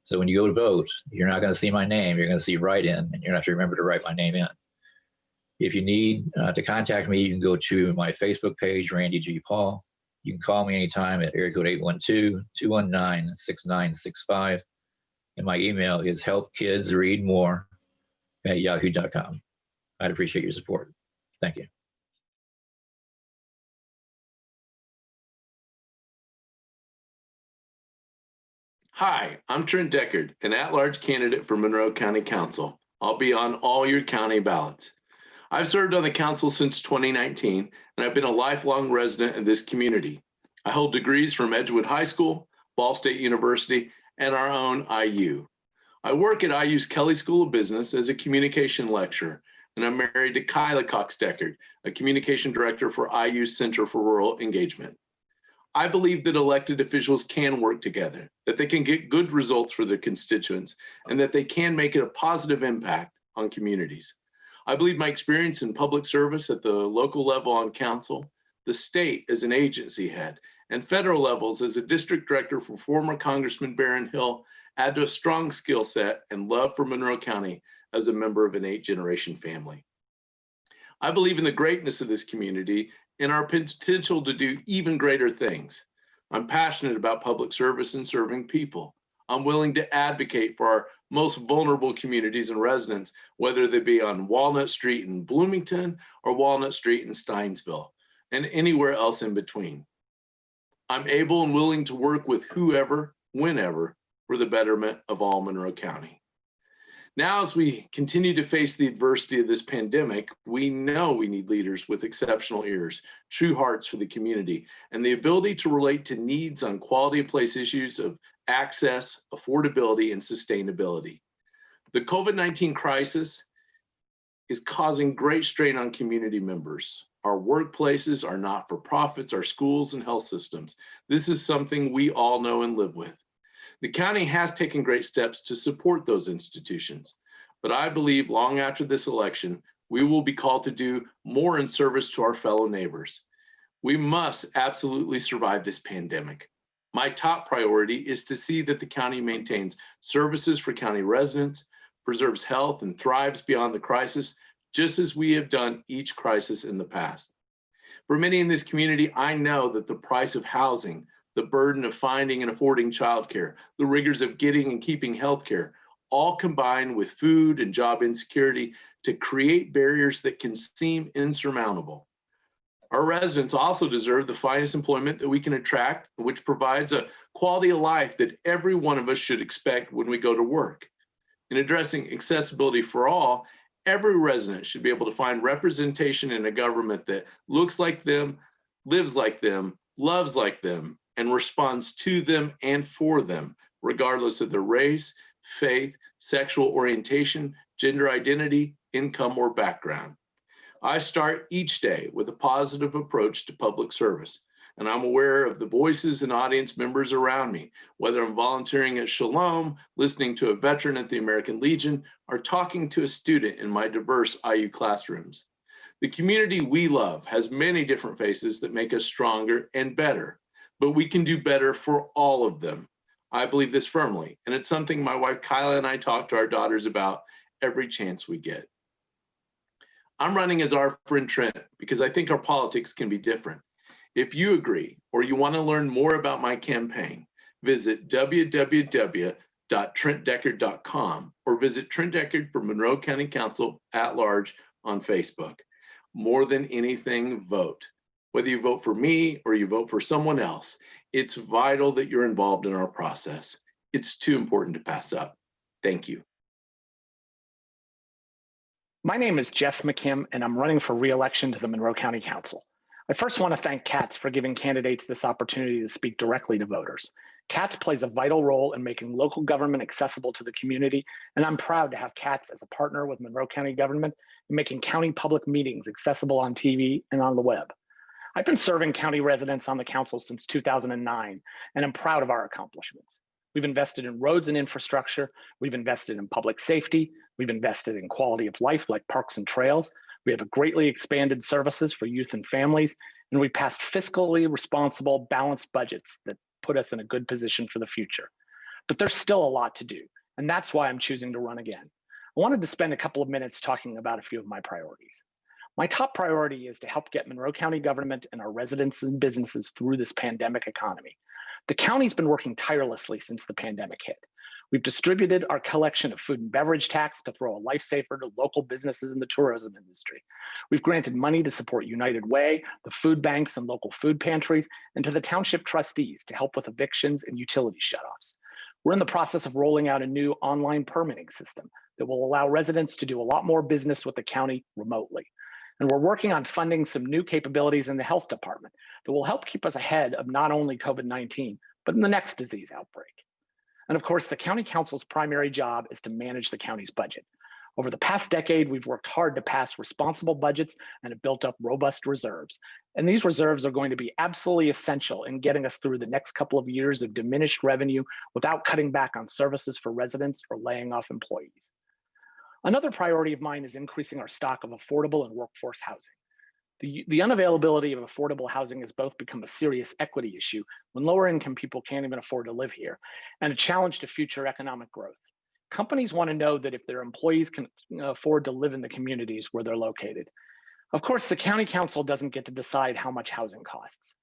So when you go to vote, you're not going to see my name. You're going to see write-in, and you're going to have to remember to write my name in. If you need to contact me, you can go to my Facebook page, Randy G. Paul. You can call me anytime at area code 812-219-6965. And my email is helpkidsreadmore@yahoo.com. I'd appreciate your support. Thank you. Hi, I'm Trent Deckard, an at-large candidate for Monroe County Council. I'll be on all your county ballots. I've served on the council since 2019, and I've been a lifelong resident of this community. I hold degrees from Edgewood High School, Ball State University, and our own IU. I work at IU's Kelly School of Business as a communication lecturer, and I'm married to Kyla Cox Deckard, a communication director for IU's Center for Rural Engagement. I believe that elected officials can work together, that they can get good results for their constituents, and that they can make a positive impact on communities. I believe my experience in public service at the local level on council, the state as an agency head, and federal levels as a district director for former Congressman Barron Hill add to a strong skill set and love for Monroe County as a member of an 8-generation family. I believe in the greatness of this community and our potential to do even greater things. I'm passionate about public service and serving people. I'm willing to advocate for our most vulnerable communities and residents, whether they be on Walnut Street in Bloomington or Walnut Street in Steinsville, and anywhere else in between. I'm able and willing to work with whoever, whenever, for the betterment of all Monroe County. Now, as we continue to face the adversity of this pandemic, we know we need leaders with exceptional ears, true hearts for the community, and the ability to relate to needs on quality of place issues of access, affordability, and sustainability. The COVID-19 crisis is causing great strain on community members, our workplaces, our not-for-profits, our schools, and health systems. This is something we all know and live with. The county has taken great steps to support those institutions, but I believe long after this election, we will be called to do more in service to our fellow neighbors. We must absolutely survive this pandemic. My top priority is to see that the county maintains services for county residents, preserves health, and thrives beyond the crisis, just as we have done each crisis in the past. For many in this community, I know that the price of housing, the burden of finding and affording childcare, the rigors of getting and keeping healthcare, all combine with food and job insecurity to create barriers that can seem insurmountable. Our residents also deserve the finest employment that we can attract, which provides a quality of life that every one of us should expect when we go to work. In addressing accessibility for all, every resident should be able to find representation in a government that looks like them, lives like them, loves like them, and responds to them and for them, regardless of their race, faith, sexual orientation, gender identity, income, or background. I start each day with a positive approach to public service, and I'm aware of the voices and audience members around me, whether I'm volunteering at Shalom, listening to a veteran at the American Legion, or talking to a student in my diverse IU classrooms. The community we love has many different faces that make us stronger and better, but we can do better for all of them. I believe this firmly, and it's something my wife Kyla and I talk to our daughters about every chance we get. I'm running as our friend Trent because I think our politics can be different. If you agree or you want to learn more about my campaign, visit www.trentdeckard.com or visit Trent Deckard for Monroe County Council at large on Facebook. More than anything, vote. Whether you vote for me or you vote for someone else, it's vital that you're involved in our process. It's too important to pass up. Thank you. My name is Jeff McKim, and I'm running for re-election to the Monroe County Council. I first want to thank CATS for giving candidates this opportunity to speak directly to voters. CATS plays a vital role in making local government accessible to the community, and I'm proud to have CATS as a partner with Monroe County government in making county public meetings accessible on TV and on the web. I've been serving county residents on the council since 2009, and I'm proud of our accomplishments. We've invested in roads and infrastructure. We've invested in public safety. We've invested in quality of life like parks and trails. We have a greatly expanded services for youth and families, and we passed fiscally responsible, balanced budgets that put us in a good position for the future. But there's still a lot to do, and that's why I'm choosing to run again. I wanted to spend a couple of minutes talking about a few of my priorities. My top priority is to help get Monroe County government and our residents and businesses through this pandemic economy. The county's been working tirelessly since the pandemic hit. We've distributed our collection of food and beverage tax to throw a lifesaver to local businesses in the tourism industry. We've granted money to support United Way, the food banks and local food pantries, and to the township trustees to help with evictions and utility shutoffs. We're in the process of rolling out a new online permitting system that will allow residents to do a lot more business with the county remotely. And we're working on funding some new capabilities in the health department that will help keep us ahead of not only COVID-19, but in the next disease outbreak. And of course, the county council's primary job is to manage the county's budget. Over the past decade, we've worked hard to pass responsible budgets and have built up robust reserves. And these reserves are going to be absolutely essential in getting us through the next couple of years of diminished revenue without cutting back on services for residents or laying off employees. Another priority of mine is increasing our stock of affordable and workforce housing. The unavailability of affordable housing has both become a serious equity issue when lower income people can't even afford to live here, and a challenge to future economic growth. Companies want to know that if their employees can afford to live in the communities where they're located. Of course, the county council doesn't get to decide how much housing costs,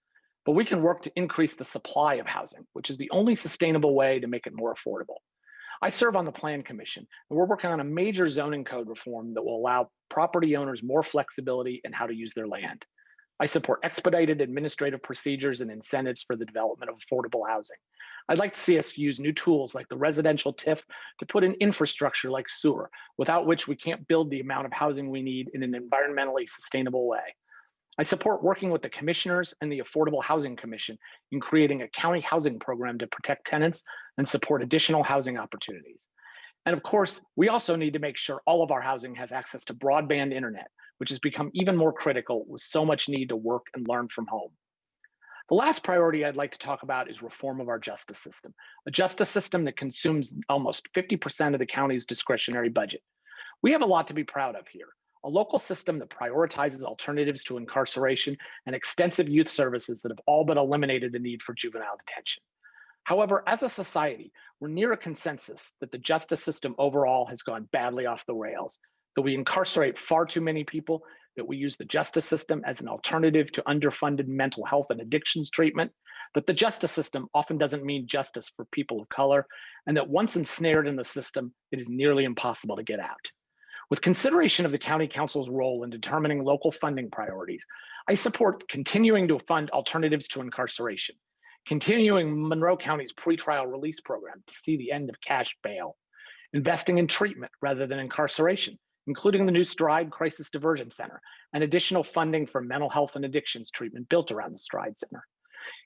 but we can work to increase the supply of housing, which is the only sustainable way to make it more affordable. I serve on the Plan Commission, and we're working on a major zoning code reform that will allow property owners more flexibility in how to use their land. I support expedited administrative procedures and incentives for the development of affordable housing. I'd like to see us use new tools like the residential TIF to put in infrastructure like sewer, without which we can't build the amount of housing we need in an environmentally sustainable way. I support working with the commissioners and the Affordable Housing Commission in creating a county housing program to protect tenants and support additional housing opportunities. And of course, we also need to make sure all of our housing has access to broadband internet, which has become even more critical with so much need to work and learn from home. The last priority I'd like to talk about is reform of our justice system, a justice system that consumes almost 50% of the county's discretionary budget. We have a lot to be proud of here. A local system that prioritizes alternatives to incarceration and extensive youth services that have all but eliminated the need for juvenile detention. However, as a society, we're near a consensus that the justice system overall has gone badly off the rails, that we incarcerate far too many people, that we use the justice system as an alternative to underfunded mental health and addictions treatment, that the justice system often doesn't mean justice for people of color, and that once ensnared in the system, it is nearly impossible to get out. With consideration of the county council's role in determining local funding priorities, I support continuing to fund alternatives to incarceration, continuing Monroe County's pretrial release program to see the end of cash bail, investing in treatment rather than incarceration, including the new Stride Crisis Diversion Center and additional funding for mental health and addictions treatment built around the Stride Center,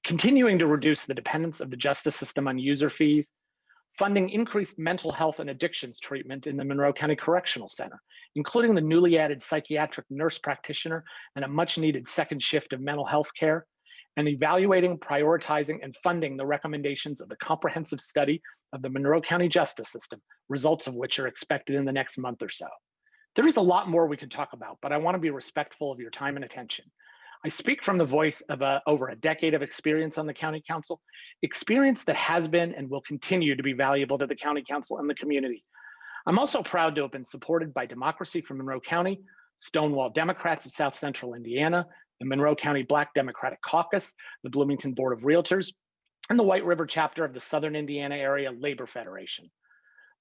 continuing to reduce the dependence of the justice system on user fees, funding increased mental health and addictions treatment in the Monroe County Correctional Center, including the newly added psychiatric nurse practitioner and a much needed second shift of mental health care, and evaluating, prioritizing, and funding the recommendations of the comprehensive study of the Monroe County Justice System, results of which are expected in the next month or so. There is a lot more we could talk about, but I want to be respectful of your time and attention. I speak from the voice of over a decade of experience on the county council, experience that has been and will continue to be valuable to the county council and the community. I'm also proud to have been supported by Democracy for Monroe County, Stonewall Democrats of South Central Indiana, the Monroe County Black Democratic Caucus, the Bloomington Board of Realtors, and the White River chapter of the Southern Indiana Area Labor Federation.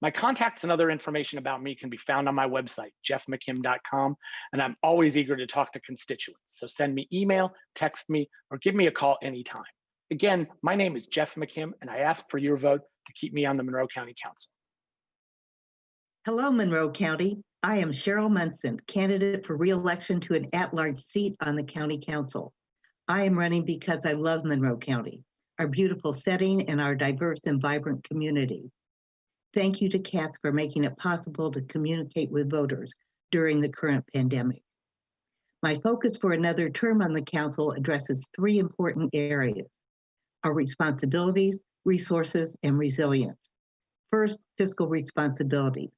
My contacts and other information about me can be found on my website, jeffmckim.com, and I'm always eager to talk to constituents. So send me email, text me, or give me a call anytime. Again, my name is Jeff McKim, and I ask for your vote to keep me on the Monroe County Council. Hello, Monroe County. I am Cheryl Munson, candidate for re-election to an at-large seat on the County Council. I am running because I love Monroe County, our beautiful setting, and our diverse and vibrant community. Thank you to CATS for making it possible to communicate with voters during the current pandemic. My focus for another term on the council addresses three important areas: our responsibilities, resources, and resilience. First, fiscal responsibilities.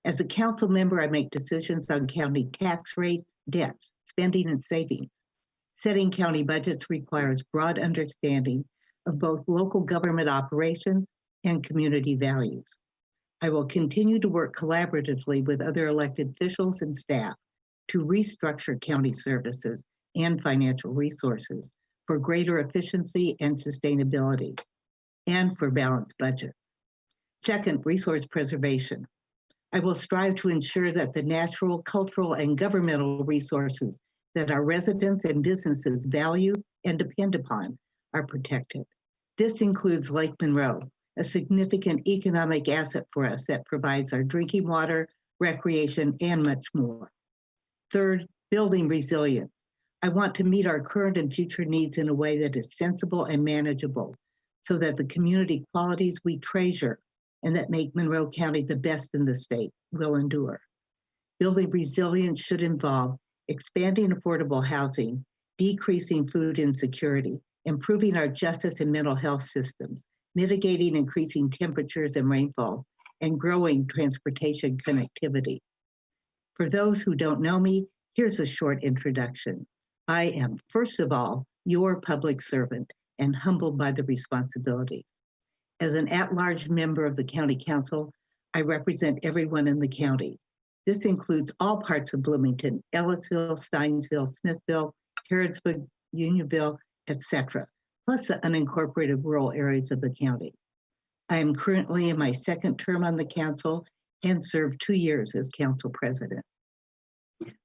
As a council member, I make decisions on county tax rates, debts, spending, and savings. Setting county budgets requires broad understanding of both local government operations and community values. I will continue to work collaboratively with other elected officials and staff to restructure county services and financial resources for greater efficiency and sustainability, and for balanced budgets. Second, resource preservation. I will strive to ensure that the natural, cultural, and governmental resources that our residents and businesses value and depend upon are protected. This includes Lake Monroe, a significant economic asset for us that provides our drinking water, recreation, and much more. Third, building resilience. I want to meet our current and future needs in a way that is sensible and manageable, so that the community qualities we treasure and that make Monroe County the best in the state will endure. Building resilience should involve expanding affordable housing, decreasing food insecurity, improving our justice and mental health systems, mitigating increasing temperatures and rainfall, and growing transportation connectivity. For those who don't know me, here's a short introduction. I am, first of all, your public servant and humbled by the responsibilities. As an at-large member of the County Council, I represent everyone in the county. This includes all parts of Bloomington, Ellettsville, Steinsville, Smithville, Harrodsburg, Unionville, etc., plus the unincorporated rural areas of the county. I am currently in my second term on the council and served 2 years as council president.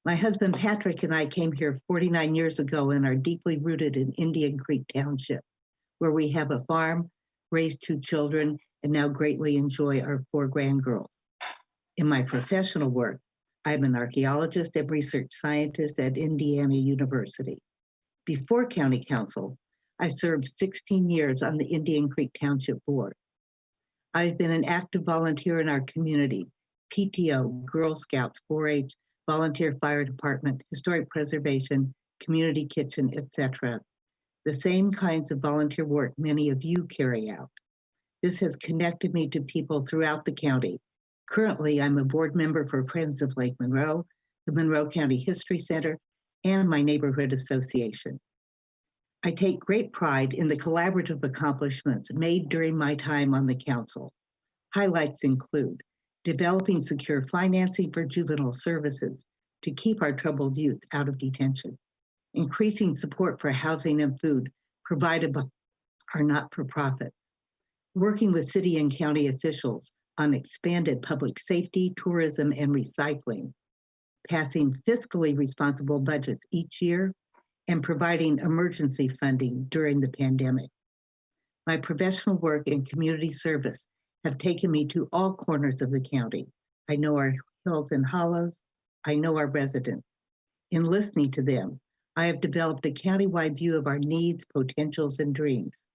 My husband Patrick and I came here 49 years ago and are deeply rooted in Indian Creek Township, where we have a farm, raised 2 children, and now greatly enjoy our 4 grandgirls. In my professional work, I'm an archaeologist and research scientist at Indiana University. Before County Council, I served 16 years on the Indian Creek Township Board. I've been an active volunteer in our community: PTO, Girl Scouts, 4-H, Volunteer Fire Department, Historic Preservation, Community Kitchen, etc. The same kinds of volunteer work many of you carry out. This has connected me to people throughout the county. Currently, I'm a board member for Friends of Lake Monroe, the Monroe County History Center, and my neighborhood association. I take great pride in the collaborative accomplishments made during my time on the council. Highlights include developing secure financing for juvenile services to keep our troubled youth out of detention, increasing support for housing and food provided by our not-for-profits, working with city and county officials on expanded public safety, tourism, and recycling, passing fiscally responsible budgets each year, and providing emergency funding during the pandemic. My professional work and community service have taken me to all corners of the county. I know our hills and hollows. I know our residents. In listening to them, I have developed a countywide view of our needs, potentials, and dreams.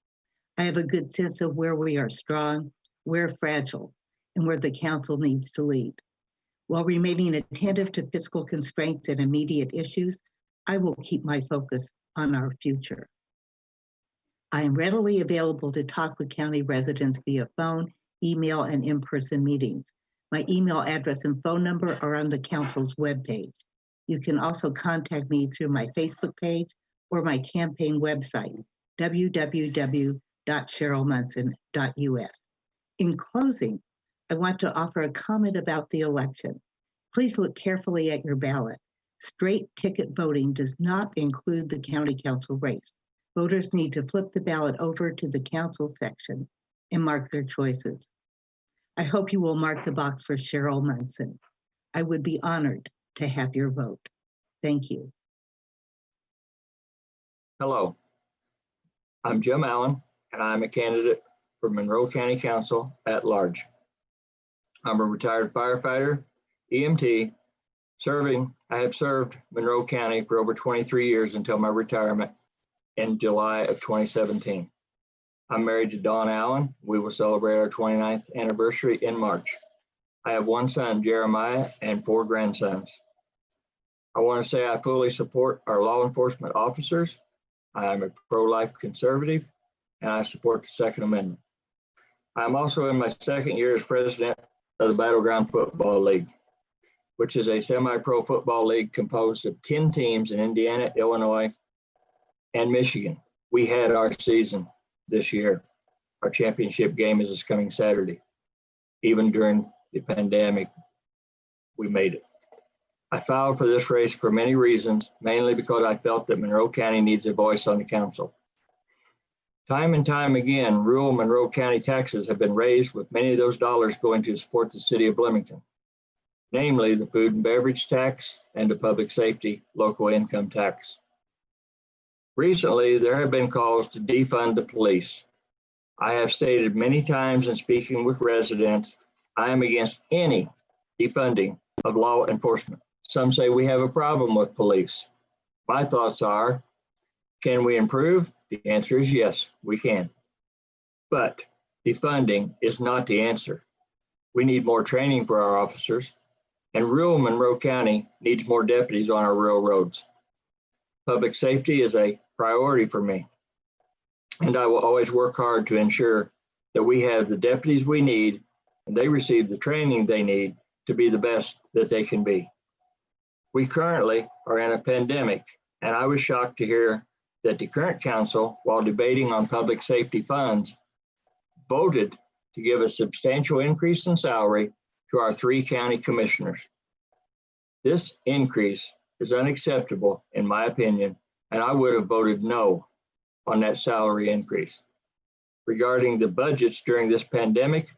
I have a good sense of where we are strong, where fragile, and where the council needs to lead. While remaining attentive to fiscal constraints and immediate issues, I will keep my focus on our future. I am readily available to talk with county residents via phone, email, and in-person meetings. My email address and phone number are on the council's webpage. You can also contact me through my Facebook page or my campaign website, www.cherylmunson.us. In closing, I want to offer a comment about the election. Please look carefully at your ballot. Straight ticket voting does not include the county council race. Voters need to flip the ballot over to the council section and mark their choices. I hope you will mark the box for Cheryl Munson. I would be honored to have your vote. Thank you. Hello, I'm Jim Allen, and I'm a candidate for Monroe County Council at large. I'm a retired firefighter, EMT, I have served Monroe County for over 23 years until my retirement in July of 2017. I'm married to Dawn Allen. We will celebrate our 29th anniversary in March. I have one son, Jeremiah, and 4 grandsons. I want to say I fully support our law enforcement officers. I am a pro-life conservative, and I support the Second Amendment. I'm also in my second year as president of the Battleground Football League, which is a semi-pro football league composed of 10 teams in Indiana, Illinois, and Michigan. We had our season this year. Our championship game is this coming Saturday. Even during the pandemic, we made it. I filed for this race for many reasons, mainly because I felt that Monroe County needs a voice on the council. Time and time again, rural Monroe County taxes have been raised, with many of those dollars going to support the City of Bloomington, namely the food and beverage tax and the public safety local income tax. Recently, there have been calls to defund the police. I have stated many times in speaking with residents, I am against any defunding of law enforcement. Some say we have a problem with police. My thoughts are, can we improve? The answer is yes, we can. But defunding is not the answer. We need more training for our officers, and rural Monroe County needs more deputies on our rural roads. Public safety is a priority for me, and I will always work hard to ensure that we have the deputies we need and they receive the training they need to be the best that they can be. We currently are in a pandemic, and I was shocked to hear that the current council, while debating on public safety funds, voted to give a substantial increase in salary to our 3 county commissioners. This increase is unacceptable, in my opinion, and I would have voted no on that salary increase. Regarding the budgets during this pandemic,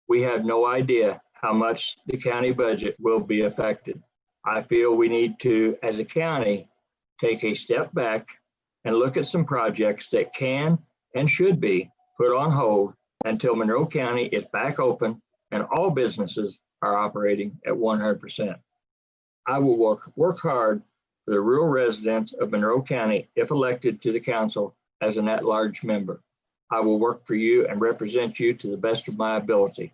we have no idea how much the county budget will be affected. I feel we need to, as a county, take a step back and look at some projects that can and should be put on hold until Monroe County is back open and all businesses are operating at 100%. I will work hard for the rural residents of Monroe County if elected to the council as an at-large member. I will work for you and represent you to the best of my ability.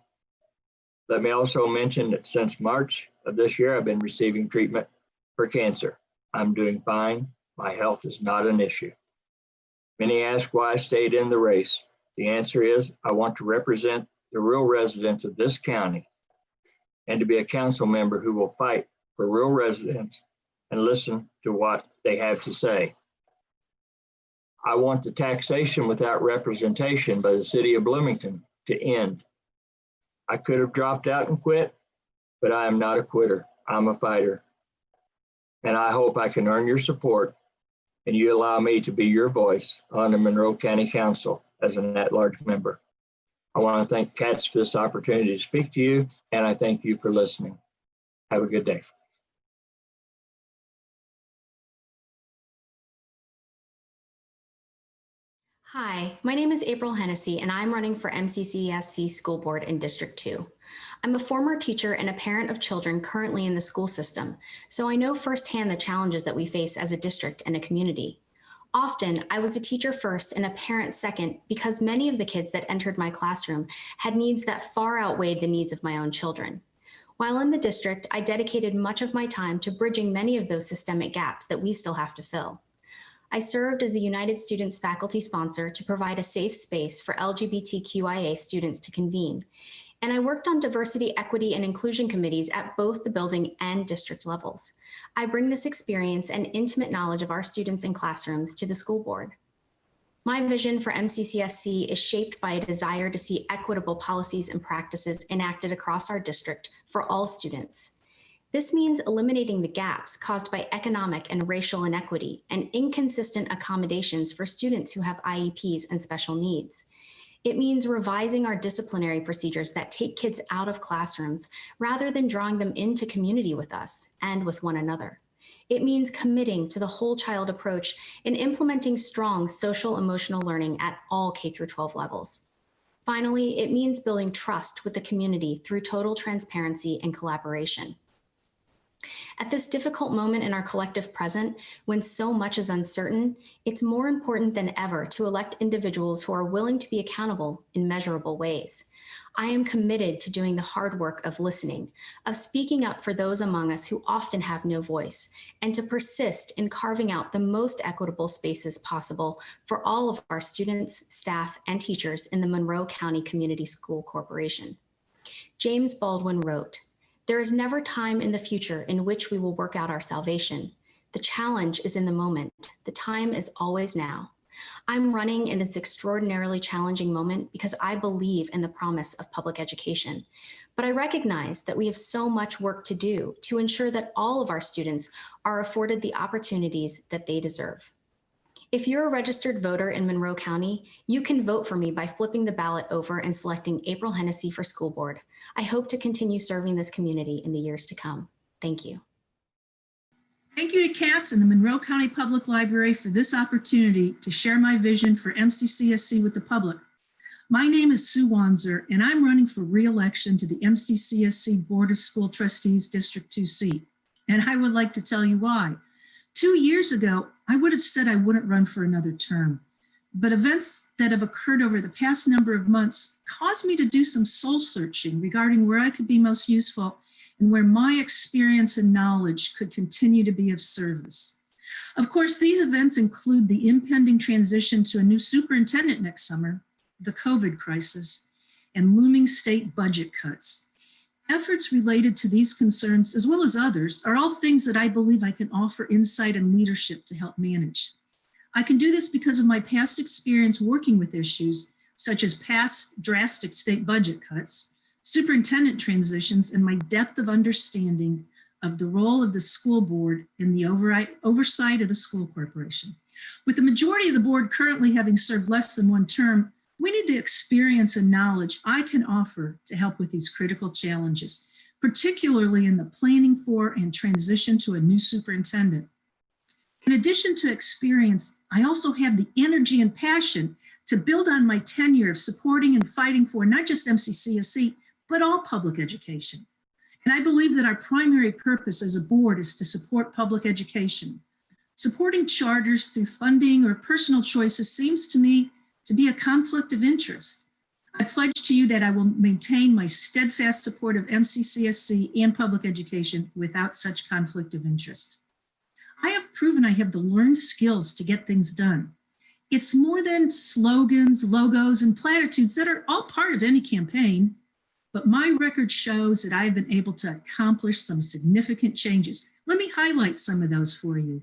Let me also mention that since March of this year, I've been receiving treatment for cancer. I'm doing fine. My health is not an issue. Many ask why I stayed in the race. The answer is I want to represent the rural residents of this county and to be a council member who will fight for rural residents and listen to what they have to say. I want the taxation without representation by the City of Bloomington to end. I could have dropped out and quit, but I am not a quitter. I'm a fighter. And I hope I can earn your support and you allow me to be your voice on the Monroe County Council as an at-large member. I want to thank Katz for this opportunity to speak to you, and I thank you for listening. Have a good day. Hi, my name is April Hennessy, and I'm running for MCCSC School Board in District 2. I'm a former teacher and a parent of children currently in the school system, so I know firsthand the challenges that we face as a district and a community. Often, I was a teacher first and a parent second because many of the kids that entered my classroom had needs that far outweighed the needs of my own children. While in the district, I dedicated much of my time to bridging many of those systemic gaps that we still have to fill. I served as a United Students faculty sponsor to provide a safe space for LGBTQIA students to convene. And I worked on diversity, equity, and inclusion committees at both the building and district levels. I bring this experience and intimate knowledge of our students and classrooms to the school board. My vision for MCCSC is shaped by a desire to see equitable policies and practices enacted across our district for all students. This means eliminating the gaps caused by economic and racial inequity and inconsistent accommodations for students who have IEPs and special needs. It means revising our disciplinary procedures that take kids out of classrooms rather than drawing them into community with us and with one another. It means committing to the whole child approach and implementing strong social emotional learning at all K-12 levels. Finally, it means building trust with the community through total transparency and collaboration. At this difficult moment in our collective present, when so much is uncertain, it's more important than ever to elect individuals who are willing to be accountable in measurable ways. I am committed to doing the hard work of listening, of speaking up for those among us who often have no voice, and to persist in carving out the most equitable spaces possible for all of our students, staff, and teachers in the Monroe County Community School Corporation. James Baldwin wrote, "There is never time in the future in which we will work out our salvation. The challenge is in the moment. The time is always now." I'm running in this extraordinarily challenging moment because I believe in the promise of public education. But I recognize that we have so much work to do to ensure that all of our students are afforded the opportunities that they deserve. If you're a registered voter in Monroe County, you can vote for me by flipping the ballot over and selecting April Hennessy for school board. I hope to continue serving this community in the years to come. Thank you. Thank you to Katz and the Monroe County Public Library for this opportunity to share my vision for MCCSC with the public. My name is Sue Wanzer, and I'm running for re-election to the MCCSC Board of School Trustees District 2 seat. And I would like to tell you why. 2 years ago, I would have said I wouldn't run for another term, but events that have occurred over the past number of months caused me to do some soul searching regarding where I could be most useful and where my experience and knowledge could continue to be of service. Of course, these events include the impending transition to a new superintendent next summer, the COVID crisis, and looming state budget cuts. Efforts related to these concerns, as well as others, are all things that I believe I can offer insight and leadership to help manage. I can do this because of my past experience working with issues such as past drastic state budget cuts, superintendent transitions, and my depth of understanding of the role of the school board in the oversight of the school corporation. With the majority of the board currently having served less than one term, we need the experience and knowledge I can offer to help with these critical challenges, particularly in the planning for and transition to a new superintendent. In addition to experience, I also have the energy and passion to build on my tenure of supporting and fighting for not just MCCSC, but all public education. And I believe that our primary purpose as a board is to support public education. Supporting charters through funding or personal choices seems to me to be a conflict of interest. I pledge to you that I will maintain my steadfast support of MCCSC and public education without such conflict of interest. I have proven I have the learned skills to get things done. It's more than slogans, logos, and platitudes that are all part of any campaign. But my record shows that I've been able to accomplish some significant changes. Let me highlight some of those for you.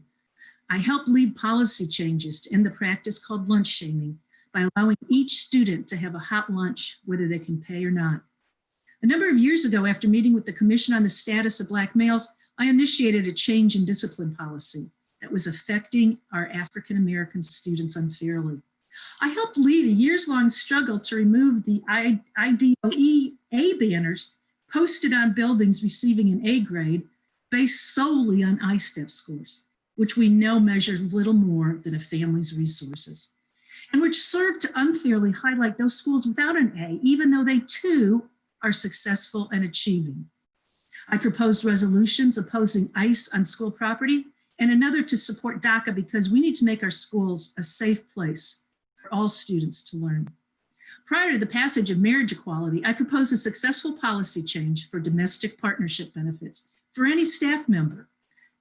I helped lead policy changes to end the practice called lunch shaming by allowing each student to have a hot lunch, whether they can pay or not. A number of years ago, after meeting with the Commission on the Status of Black Males, I initiated a change in discipline policy that was affecting our African American students unfairly. I helped lead a years-long struggle to remove the IDOE A banners posted on buildings receiving an A grade based solely on I-STEP scores, which we know measure little more than a family's resources, and which serve to unfairly highlight those schools without an A, even though they too are successful and achieving. I proposed resolutions opposing ICE on school property and another to support DACA because we need to make our schools a safe place for all students to learn. Prior to the passage of marriage equality, I proposed a successful policy change for domestic partnership benefits for any staff member.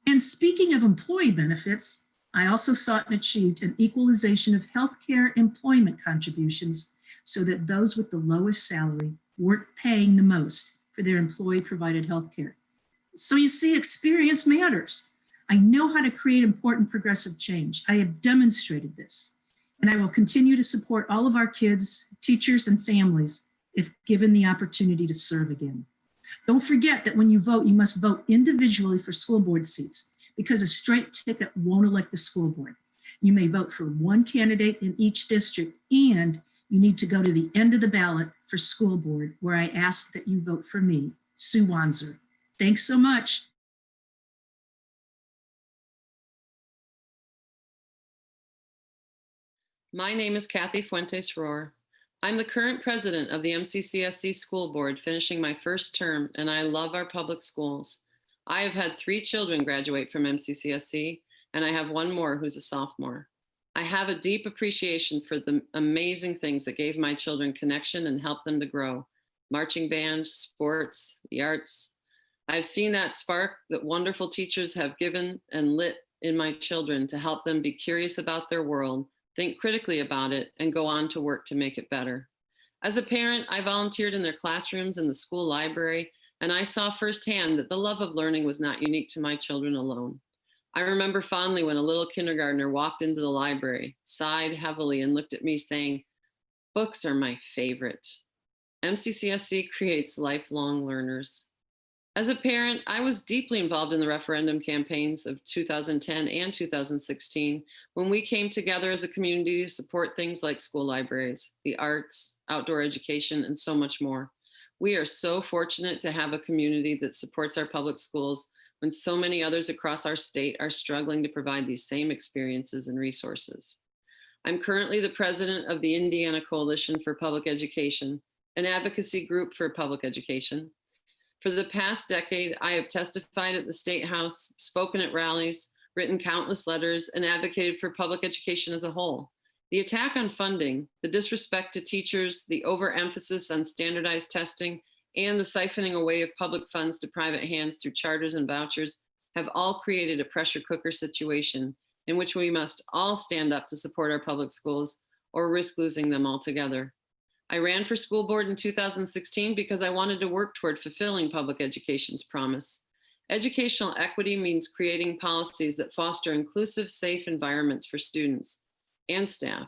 And speaking of employee benefits, I also sought and achieved an equalization of healthcare employment contributions so that those with the lowest salary weren't paying the most for their employee-provided healthcare. So you see, experience matters. I know how to create important progressive change. I have demonstrated this. And I will continue to support all of our kids, teachers, and families if given the opportunity to serve again. Don't forget that when you vote, you must vote individually for school board seats because a straight ticket won't elect the school board. You may vote for one candidate in each district, and you need to go to the end of the ballot for school board, where I ask that you vote for me, Sue Wanzer. Thanks so much. My name is Kathy Fuentes Rohr. I'm the current president of the MCCSC School Board, finishing my first term, and I love our public schools. I have had 3 children graduate from MCCSC, and I have 1 more who's a sophomore. I have a deep appreciation for the amazing things that gave my children connection and helped them to grow. Marching band, sports, the arts. I've seen that spark that wonderful teachers have given and lit in my children to help them be curious about their world, think critically about it, and go on to work to make it better. As a parent, I volunteered in their classrooms in the school library, and I saw firsthand that the love of learning was not unique to my children alone. I remember fondly when a little kindergartner walked into the library, sighed heavily, and looked at me saying, "Books are my favorite." MCCSC creates lifelong learners. As a parent, I was deeply involved in the referendum campaigns of 2010 and 2016 when we came together as a community to support things like school libraries, the arts, outdoor education, and so much more. We are so fortunate to have a community that supports our public schools when so many others across our state are struggling to provide these same experiences and resources. I'm currently the president of the Indiana Coalition for Public Education, an advocacy group for public education. For the past decade, I have testified at the State House, spoken at rallies, written countless letters, and advocated for public education as a whole. The attack on funding, the disrespect to teachers, the overemphasis on standardized testing, and the siphoning away of public funds to private hands through charters and vouchers have all created a pressure cooker situation in which we must all stand up to support our public schools or risk losing them altogether. I ran for school board in 2016 because I wanted to work toward fulfilling public education's promise. Educational equity means creating policies that foster inclusive, safe environments for students and staff,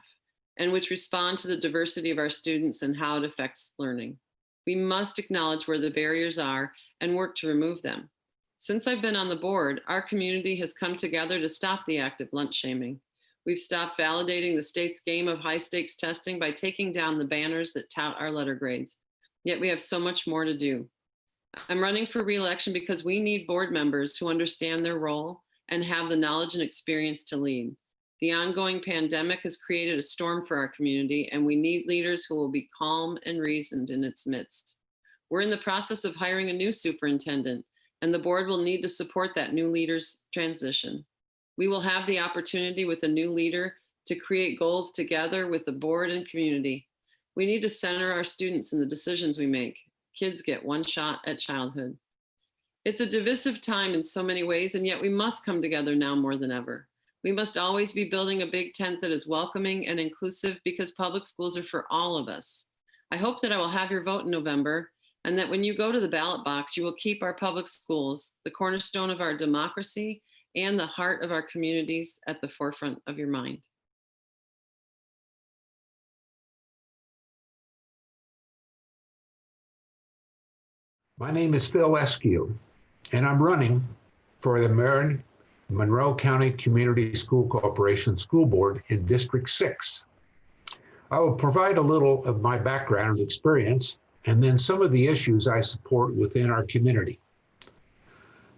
and which respond to the diversity of our students and how it affects learning. We must acknowledge where the barriers are and work to remove them. Since I've been on the board, our community has come together to stop the act of lunch shaming. We've stopped validating the state's game of high stakes testing by taking down the banners that tout our letter grades. Yet we have so much more to do. I'm running for re-election because we need board members who understand their role and have the knowledge and experience to lead. The ongoing pandemic has created a storm for our community, and we need leaders who will be calm and reasoned in its midst. We're in the process of hiring a new superintendent, and the board will need to support that new leader's transition. We will have the opportunity with a new leader to create goals together with the board and community. We need to center our students in the decisions we make. Kids get one shot at childhood. It's a divisive time in so many ways, and yet we must come together now more than ever. We must always be building a big tent that is welcoming and inclusive because public schools are for all of us. I hope that I will have your vote in November, and that when you go to the ballot box, you will keep our public schools, the cornerstone of our democracy, and the heart of our communities at the forefront of your mind. My name is Phil Eskew, and I'm running for the Monroe County Community School Corporation School Board in District 6. I will provide a little of my background experience and then some of the issues I support within our community.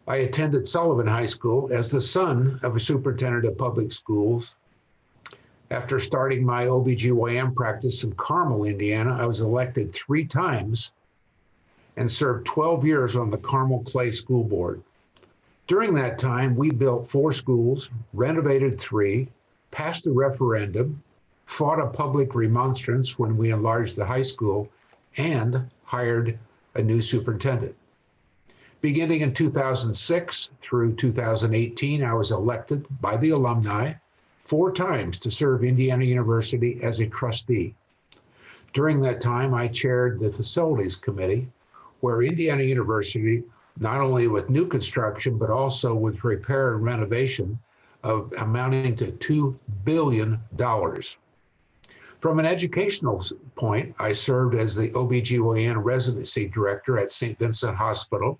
I attended Sullivan High School as the son of a superintendent of public schools. After starting my OBGYN practice in Carmel, Indiana, I was elected 3 times and served 12 years on the Carmel Clay School Board. During that time, we built 4 schools, renovated 3, passed a referendum, fought a public remonstrance when we enlarged the high school, and hired a new superintendent. Beginning in 2006 through 2018, I was elected by the alumni 4 times to serve Indiana University as a trustee. During that time, I chaired the Facilities Committee, where Indiana University, not only with new construction, but also with repair and renovation of amounting to $2 billion. From an educational point, I served as the OBGYN residency director at St. Vincent Hospital.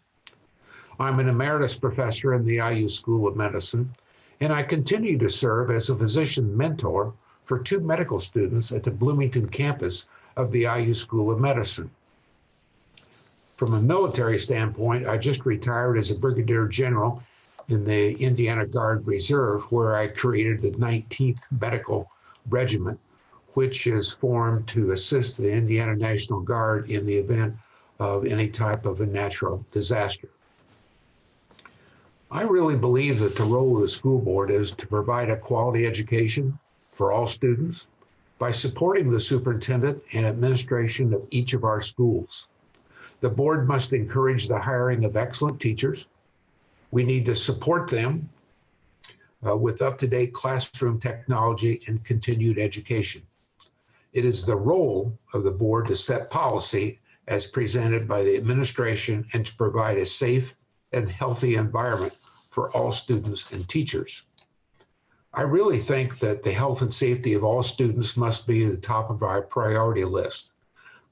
I'm an emeritus professor in the IU School of Medicine, and I continue to serve as a physician mentor for 2 medical students at the Bloomington campus of the IU School of Medicine. From a military standpoint, I just retired as a brigadier general in the Indiana Guard Reserve, where I created the 19th Medical Regiment, which is formed to assist the Indiana National Guard in the event of any type of a natural disaster. I really believe that the role of the school board is to provide a quality education for all students by supporting the superintendent and administration of each of our schools. The board must encourage the hiring of excellent teachers. We need to support them with up-to-date classroom technology and continued education. It is the role of the board to set policy as presented by the administration and to provide a safe and healthy environment for all students and teachers. I really think that the health and safety of all students must be at the top of our priority list.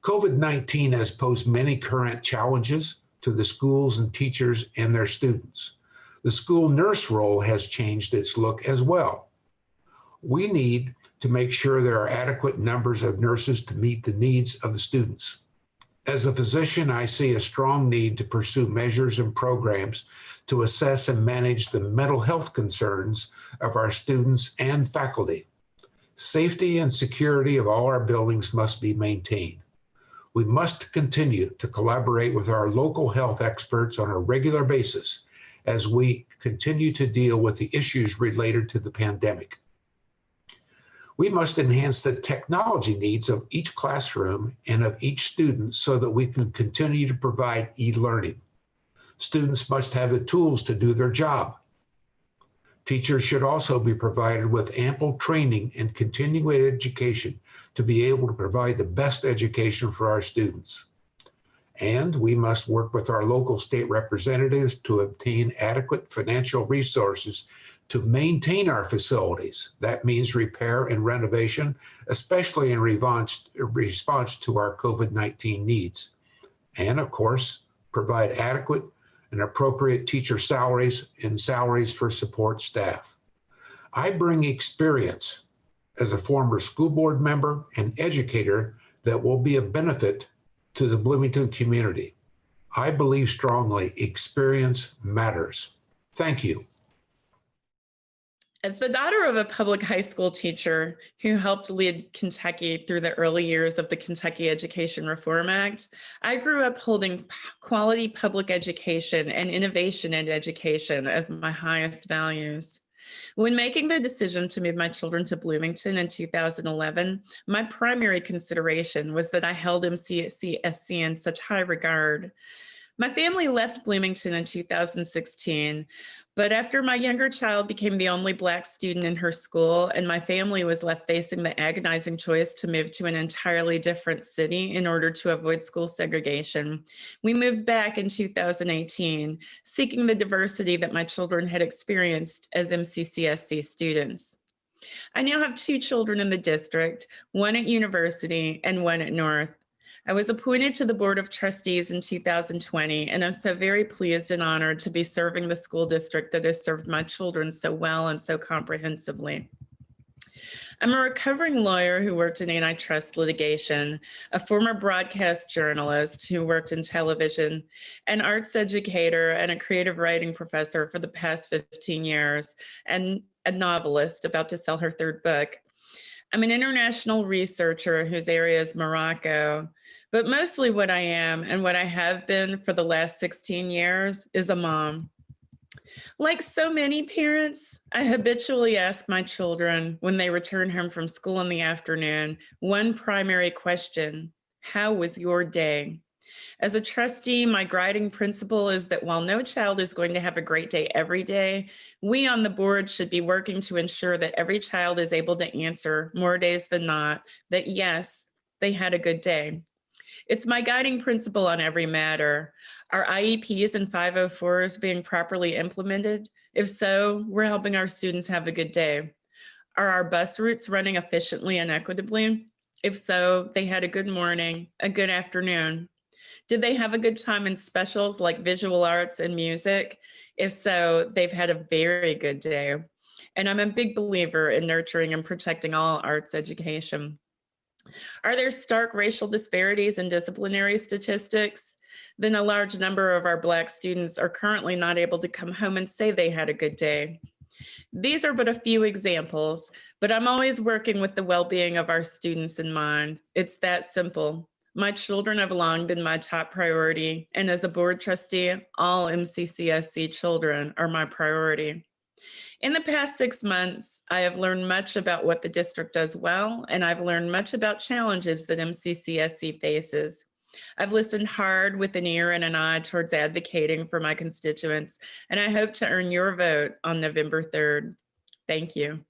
COVID-19 has posed many current challenges to the schools and teachers and their students. The school nurse role has changed its look as well. We need to make sure there are adequate numbers of nurses to meet the needs of the students. As a physician, I see a strong need to pursue measures and programs to assess and manage the mental health concerns of our students and faculty. Safety and security of all our buildings must be maintained. We must continue to collaborate with our local health experts on a regular basis as we continue to deal with the issues related to the pandemic. We must enhance the technology needs of each classroom and of each student so that we can continue to provide e-learning. Students must have the tools to do their job. Teachers should also be provided with ample training and continuing education to be able to provide the best education for our students. And we must work with our local state representatives to obtain adequate financial resources to maintain our facilities. That means repair and renovation, especially in response to our COVID-19 needs. And of course, provide adequate and appropriate teacher salaries and salaries for support staff. I bring experience as a former school board member and educator that will be of benefit to the Bloomington community. I believe strongly experience matters. Thank you. As the daughter of a public high school teacher who helped lead Kentucky through the early years of the Kentucky Education Reform Act, I grew up holding quality public education and innovation in education as my highest values. When making the decision to move my children to Bloomington in 2011, my primary consideration was that I held MCCSC in such high regard. My family left Bloomington in 2016, but after my younger child became the only Black student in her school and my family was left facing the agonizing choice to move to an entirely different city in order to avoid school segregation, we moved back in 2018, seeking the diversity that my children had experienced as MCCSC students. I now have 2 children in the district, one at university and one at North. I was appointed to the Board of Trustees in 2020, and I'm so very pleased and honored to be serving the school district that has served my children so well and so comprehensively. I'm a recovering lawyer who worked in antitrust litigation, a former broadcast journalist who worked in television, an arts educator and a creative writing professor for the past 15 years, and a novelist about to sell her 3rd book. I'm an international researcher whose area is Morocco, but mostly what I am and what I have been for the last 16 years is a mom. Like so many parents, I habitually ask my children when they return home from school in the afternoon, one primary question: how was your day? As a trustee, my guiding principle is that while no child is going to have a great day every day, we on the board should be working to ensure that every child is able to answer more days than not that yes, they had a good day. It's my guiding principle on every matter. Are IEPs and 504s being properly implemented? If so, we're helping our students have a good day. Are our bus routes running efficiently and equitably? If so, they had a good morning, a good afternoon. Did they have a good time in specials like visual arts and music? If so, they've had a very good day. And I'm a big believer in nurturing and protecting all arts education. Are there stark racial disparities in disciplinary statistics? Then a large number of our Black students are currently not able to come home and say they had a good day. These are but a few examples, but I'm always working with the well-being of our students in mind. It's that simple. My children have long been my top priority, and as a board trustee, all MCCSC children are my priority. In the past 6 months, I have learned much about what the district does well, and I've learned much about challenges that MCCSC faces. I've listened hard with an ear and an eye towards advocating for my constituents, and I hope to earn your vote on November 3rd. Thank you.